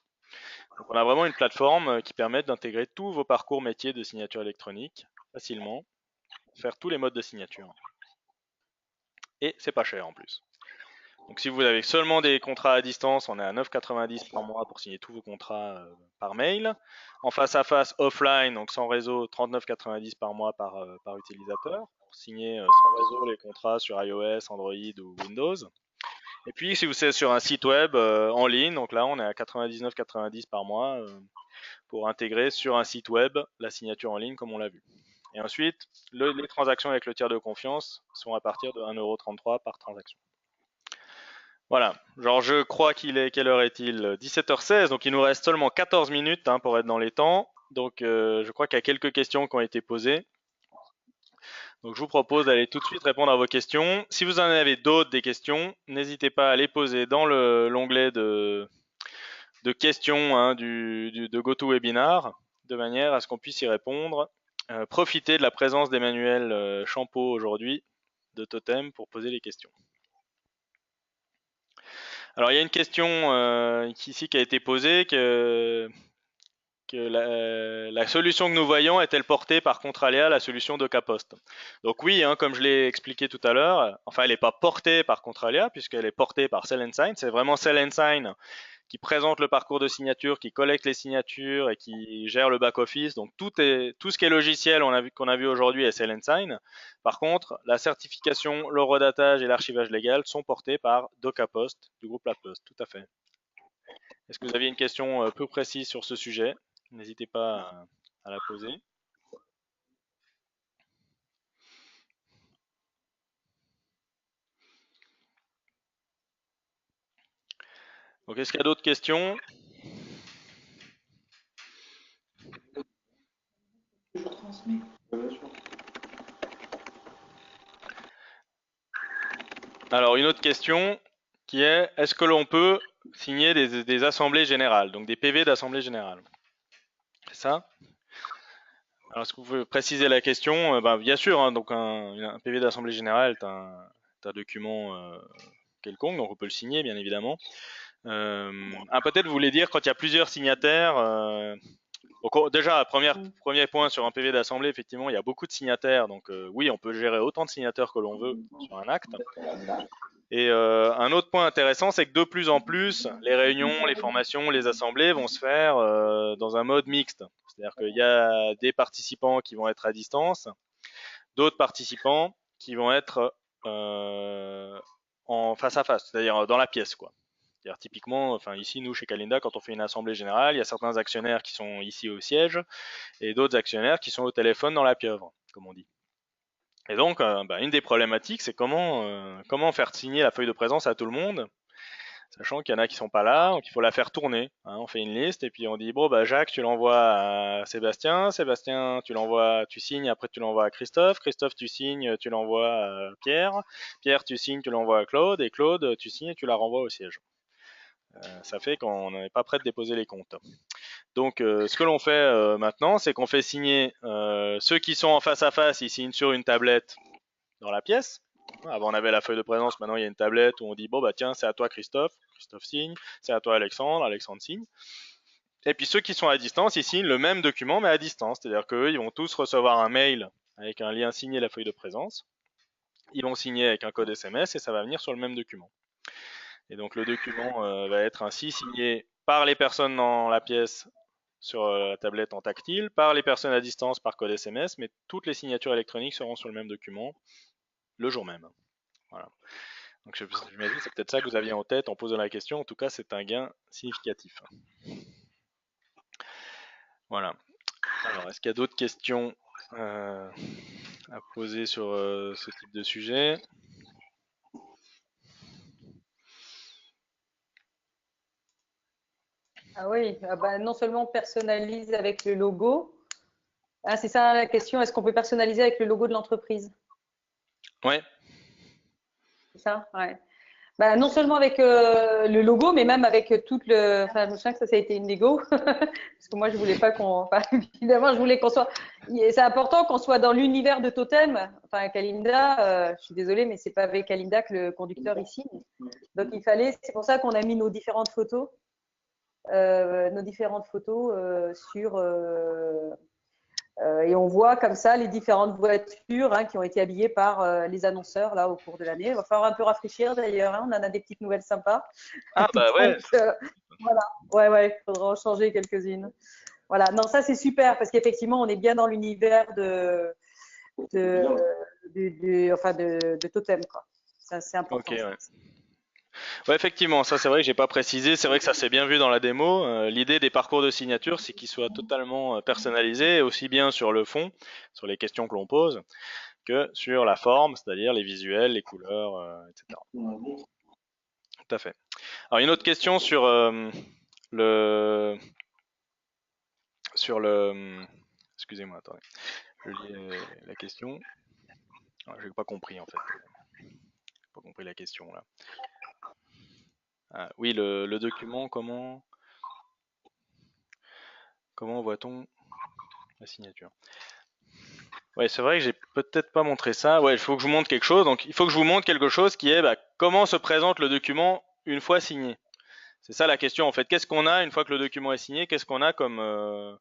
Donc on a vraiment une plateforme qui permet d'intégrer tous vos parcours métiers de signature électronique facilement, faire tous les modes de signature. Et c'est pas cher en plus. Donc si vous avez seulement des contrats à distance, on est à 9,90 par mois pour signer tous vos contrats par mail. En face à face, offline, donc sans réseau, 39,90 par mois par utilisateur pour signer sans réseau les contrats sur iOS, Android ou Windows. Et puis si vous êtes sur un site web en ligne, donc là on est à 99,90 par mois pour intégrer sur un site web la signature en ligne comme on l'a vu. Et ensuite, les transactions avec le tiers de confiance sont à partir de 1,33 € par transaction. Voilà, genre je crois qu'il est, quelle heure est-il? 17h16, donc il nous reste seulement 14 minutes pour être dans les temps. Donc je crois qu'il y a quelques questions qui ont été posées. Donc je vous propose d'aller tout de suite répondre à vos questions. Si vous en avez d'autres, des questions, n'hésitez pas à les poser dans l'onglet de questions de GoToWebinar, de manière à ce qu'on puisse y répondre. Profitez de la présence d'Emmanuel Champeau aujourd'hui, de Totem, pour poser les questions. Alors il y a une question ici qui a été posée, que la solution que nous voyons est-elle portée par Contralia, la solution d'Ocapost? Donc oui, comme je l'ai expliqué tout à l'heure, enfin elle n'est pas portée par Contralia puisqu'elle est portée par Sell & Sign. C'est vraiment Sell & Sign qui présente le parcours de signature, qui collecte les signatures et qui gère le back-office. Donc tout ce qui est logiciel qu'on a vu aujourd'hui est Sell & Sign. Par contre, la certification, le redatage et l'archivage légal sont portés par Docapost du groupe La Poste. Tout à fait. Est-ce que vous aviez une question peu précise sur ce sujet? N'hésitez pas à la poser. Donc, est-ce qu'il y a d'autres questions? Je transmets. Alors, une autre question qui est, est-ce que l'on peut signer des assemblées générales, donc des PV d'assemblée générale? C'est ça? Alors, est-ce que vous pouvez préciser la question? Bien sûr, donc un PV d'assemblée générale est un document quelconque, donc on peut le signer, bien évidemment. Peut-être vous voulez dire quand il y a plusieurs signataires. Donc déjà, premier point sur un PV d'assemblée, effectivement, il y a beaucoup de signataires. Donc oui, on peut gérer autant de signataires que l'on veut sur un acte. Et un autre point intéressant, c'est que de plus en plus, les réunions, les formations, les assemblées vont se faire dans un mode mixte. C'est-à-dire qu'il y a des participants qui vont être à distance, d'autres participants qui vont être en face à face, c'est-à-dire dans la pièce, quoi. C'est-à-dire typiquement, enfin ici, nous, chez Calinda, quand on fait une assemblée générale, il y a certains actionnaires qui sont ici au siège et d'autres actionnaires qui sont au téléphone dans la pieuvre, comme on dit. Et donc, une des problématiques, c'est comment faire signer la feuille de présence à tout le monde, sachant qu'il y en a qui sont pas là, donc il faut la faire tourner. On fait une liste et puis on dit bon Jacques, tu l'envoies à Sébastien, Sébastien, tu l'envoies, tu signes, après tu l'envoies à Christophe, Christophe tu signes, tu l'envoies à Pierre, Pierre tu signes, tu l'envoies à Claude, et Claude tu signes et tu la renvoies au siège. Ça fait qu'on n'est pas prêt de déposer les comptes. Donc ce que l'on fait maintenant, c'est qu'on fait signer ceux qui sont en face à face, ils signent sur une tablette dans la pièce. Avant on avait la feuille de présence, maintenant il y a une tablette où on dit bon tiens c'est à toi Christophe, Christophe signe, c'est à toi Alexandre, Alexandre signe. Et puis ceux qui sont à distance, ils signent le même document mais à distance, c'est-à-dire qu'eux ils vont tous recevoir un mail avec un lien signé la feuille de présence. Ils vont signer avec un code SMS et ça va venir sur le même document. Et donc le document va être ainsi signé par les personnes dans la pièce sur la tablette en tactile, par les personnes à distance par code SMS, mais toutes les signatures électroniques seront sur le même document le jour même. Voilà. Donc j'imagine que c'est peut-être ça que vous aviez en tête en posant la question. En tout cas, c'est un gain significatif. Voilà. Alors, est-ce qu'il y a d'autres questions à poser sur ce type de sujet? Ah oui, non seulement on personnalise avec le logo. Ah, c'est ça la question, est-ce qu'on peut personnaliser avec le logo de l'entreprise? Ouais. C'est ça? Ouais. Bah, non seulement avec le logo, mais même avec toute le. Enfin, je me souviens que ça a été une négo, parce que moi, je voulais pas qu'on. Enfin, évidemment, je voulais qu'on soit. C'est important qu'on soit dans l'univers de Totem. Enfin, Kalinda, je suis désolée, mais c'est pas avec Kalinda que le conducteur ici. Donc, il fallait. C'est pour ça qu'on a mis nos différentes photos, sur. Et on voit comme ça les différentes voitures qui ont été habillées par les annonceurs là au cours de l'année. Il va falloir un peu rafraîchir d'ailleurs, on en a des petites nouvelles sympas. Ah bah ouais. Donc, voilà, ouais, il faudra en changer quelques-unes. Voilà, non, ça c'est super parce qu'effectivement on est bien dans l'univers de Totem, quoi. Ça c'est important. Ok, ouais. Ouais, effectivement, ça c'est vrai que j'ai pas précisé. C'est vrai que ça s'est bien vu dans la démo. L'idée des parcours de signature, c'est qu'ils soient totalement personnalisés, aussi bien sur le fond, sur les questions que l'on pose, que sur la forme, c'est-à-dire les visuels, les couleurs, etc. Tout à fait. Alors une autre question le sur le excusez-moi, attendez, je lis la question. Ah, j'ai pas compris en fait. J'ai pas compris la question là. Ah, oui, le document, comment voit-on la signature? Ouais, c'est vrai que j'ai peut-être pas montré ça. Ouais, il faut que je vous montre quelque chose. Donc, il faut que je vous montre quelque chose qui est comment se présente le document une fois signé. C'est ça la question en fait. Qu'est-ce qu'on a une fois que le document est signé? Qu'est-ce qu'on a comme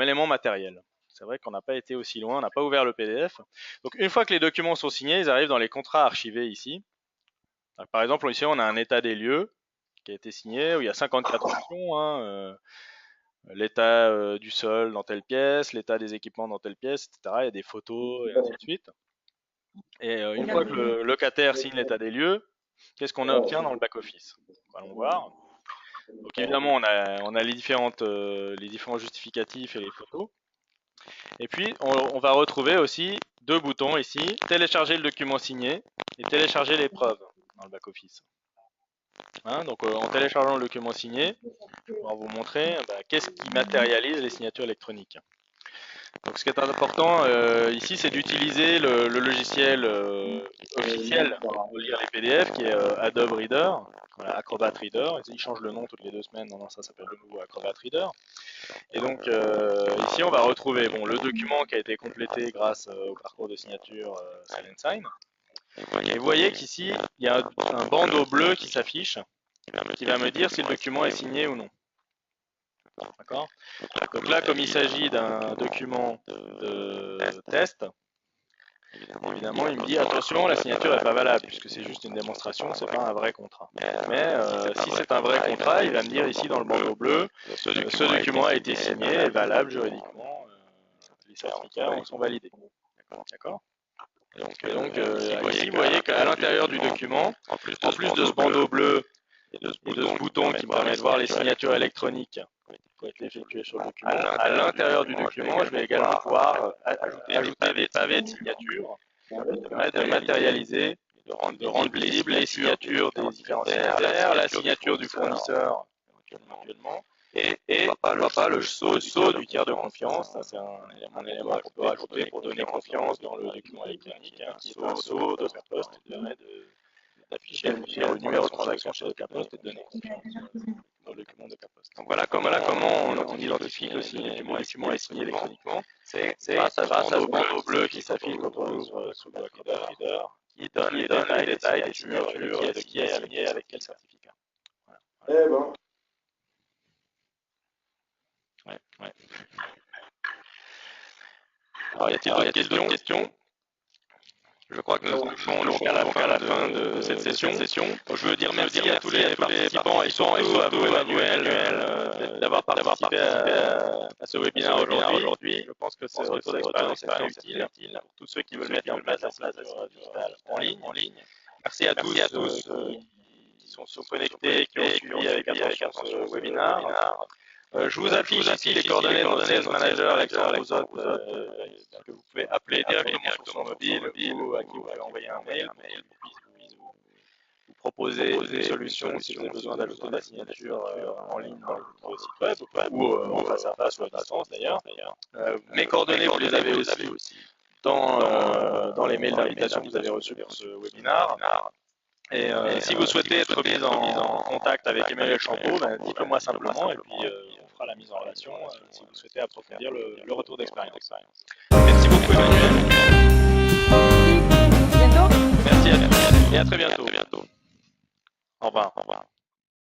élément matériel? C'est vrai qu'on n'a pas été aussi loin, on n'a pas ouvert le PDF. Donc, une fois que les documents sont signés, ils arrivent dans les contrats archivés ici. Donc, par exemple, ici, on a un état des lieux qui a été signé où il y a 54 options. L'état du sol dans telle pièce, l'état des équipements dans telle pièce, etc. Il y a des photos et ainsi de suite. Et une fois que le locataire signe l'état des lieux, qu'est-ce qu'on obtient dans le back-office? Allons voir. Donc évidemment, on a les différents justificatifs et les photos. Et puis, on va retrouver aussi deux boutons ici, télécharger le document signé et télécharger les preuves dans le back-office. Donc en téléchargeant le document signé, je vais pouvoir vous montrer qu'est-ce qui matérialise les signatures électroniques. Donc ce qui est important ici, c'est d'utiliser le logiciel officiel pour lire les PDF, qui est Adobe Reader, voilà, Acrobat Reader. Il change le nom toutes les 2 semaines, maintenant ça s'appelle de nouveau Acrobat Reader. Et donc ici, on va retrouver le document qui a été complété grâce au parcours de signature Sign and Sign. Et vous voyez qu'ici, il y a un bandeau bleu qui s'affiche, qui va me dire si le document est signé ou non. D'accord. Donc là, comme il s'agit d'un document de test, évidemment, il me dit attention, la signature n'est pas valable puisque c'est juste une démonstration, c'est pas un vrai contrat. Mais si c'est un vrai contrat, il va me dire ici dans le bandeau bleu, ce document a été signé, est valable juridiquement, les certificats sont validés. D'accord. Donc ici, vous voyez qu'à l'intérieur du document, en plus de ce bandeau bleu et de ce bouton qui me permet de voir les signatures électroniques qui ont été effectuées sur le document, à l'intérieur du document, je vais également pouvoir ajouter des pavés de signature, de matérialiser, de rendre visibles les signatures des différents signataires, la signature du fournisseur éventuellement, et pas le sceau du tiers de confiance. Ça, c'est un élément qu'on peut ajouter pour donner confiance dans le document électronique. Un sceau de poste qui permet d'afficher le numéro de transaction chez Docapost et de donner confiance dans le document Docapost. Donc voilà comment on identifie que si le document est signé électroniquement. C'est grâce à ce bandeau bleu qui s'affiche quand on ouvre sous le Reader, qui donne les détails des signatures, de qui est signé avec quel certificat. Voilà. Eh ben. Ouais. Alors, y a-t-il d'autres questions? Je crois que nous en touchons donc à la fin de cette session. Donc, je veux dire merci à tous les participants et surtout à vous, Emmanuel, d'avoir participé à ce webinaire aujourd'hui. Je pense que c'est votre expérience utile pour tous ceux qui veulent mettre en place la signature digitale en ligne. Merci à tous qui sont connectés, qui ont suivi avec attention ce webinaire. Je vous affiche ici les coordonnées de notre sales manager, Alexandre Bouzot, que vous pouvez appeler directement sur son mobile ou à qui vous pouvez envoyer un mail pour qu'il puisse vous proposer une solution si vous avez besoin d'ajouter de la signature en ligne dans votre site web ou en face à face ou à distance d'ailleurs. Mes coordonnées, vous les avez aussi dans les mails d'invitation que vous avez reçus pour ce webinaire. Et si vous souhaitez être mis en contact avec Emmanuel Champeau, dites-le moi simplement et puis on fera la mise en relation si vous souhaitez approfondir le retour d'expérience. Merci beaucoup Emmanuel. Bientôt. Merci et à très bientôt. Au revoir.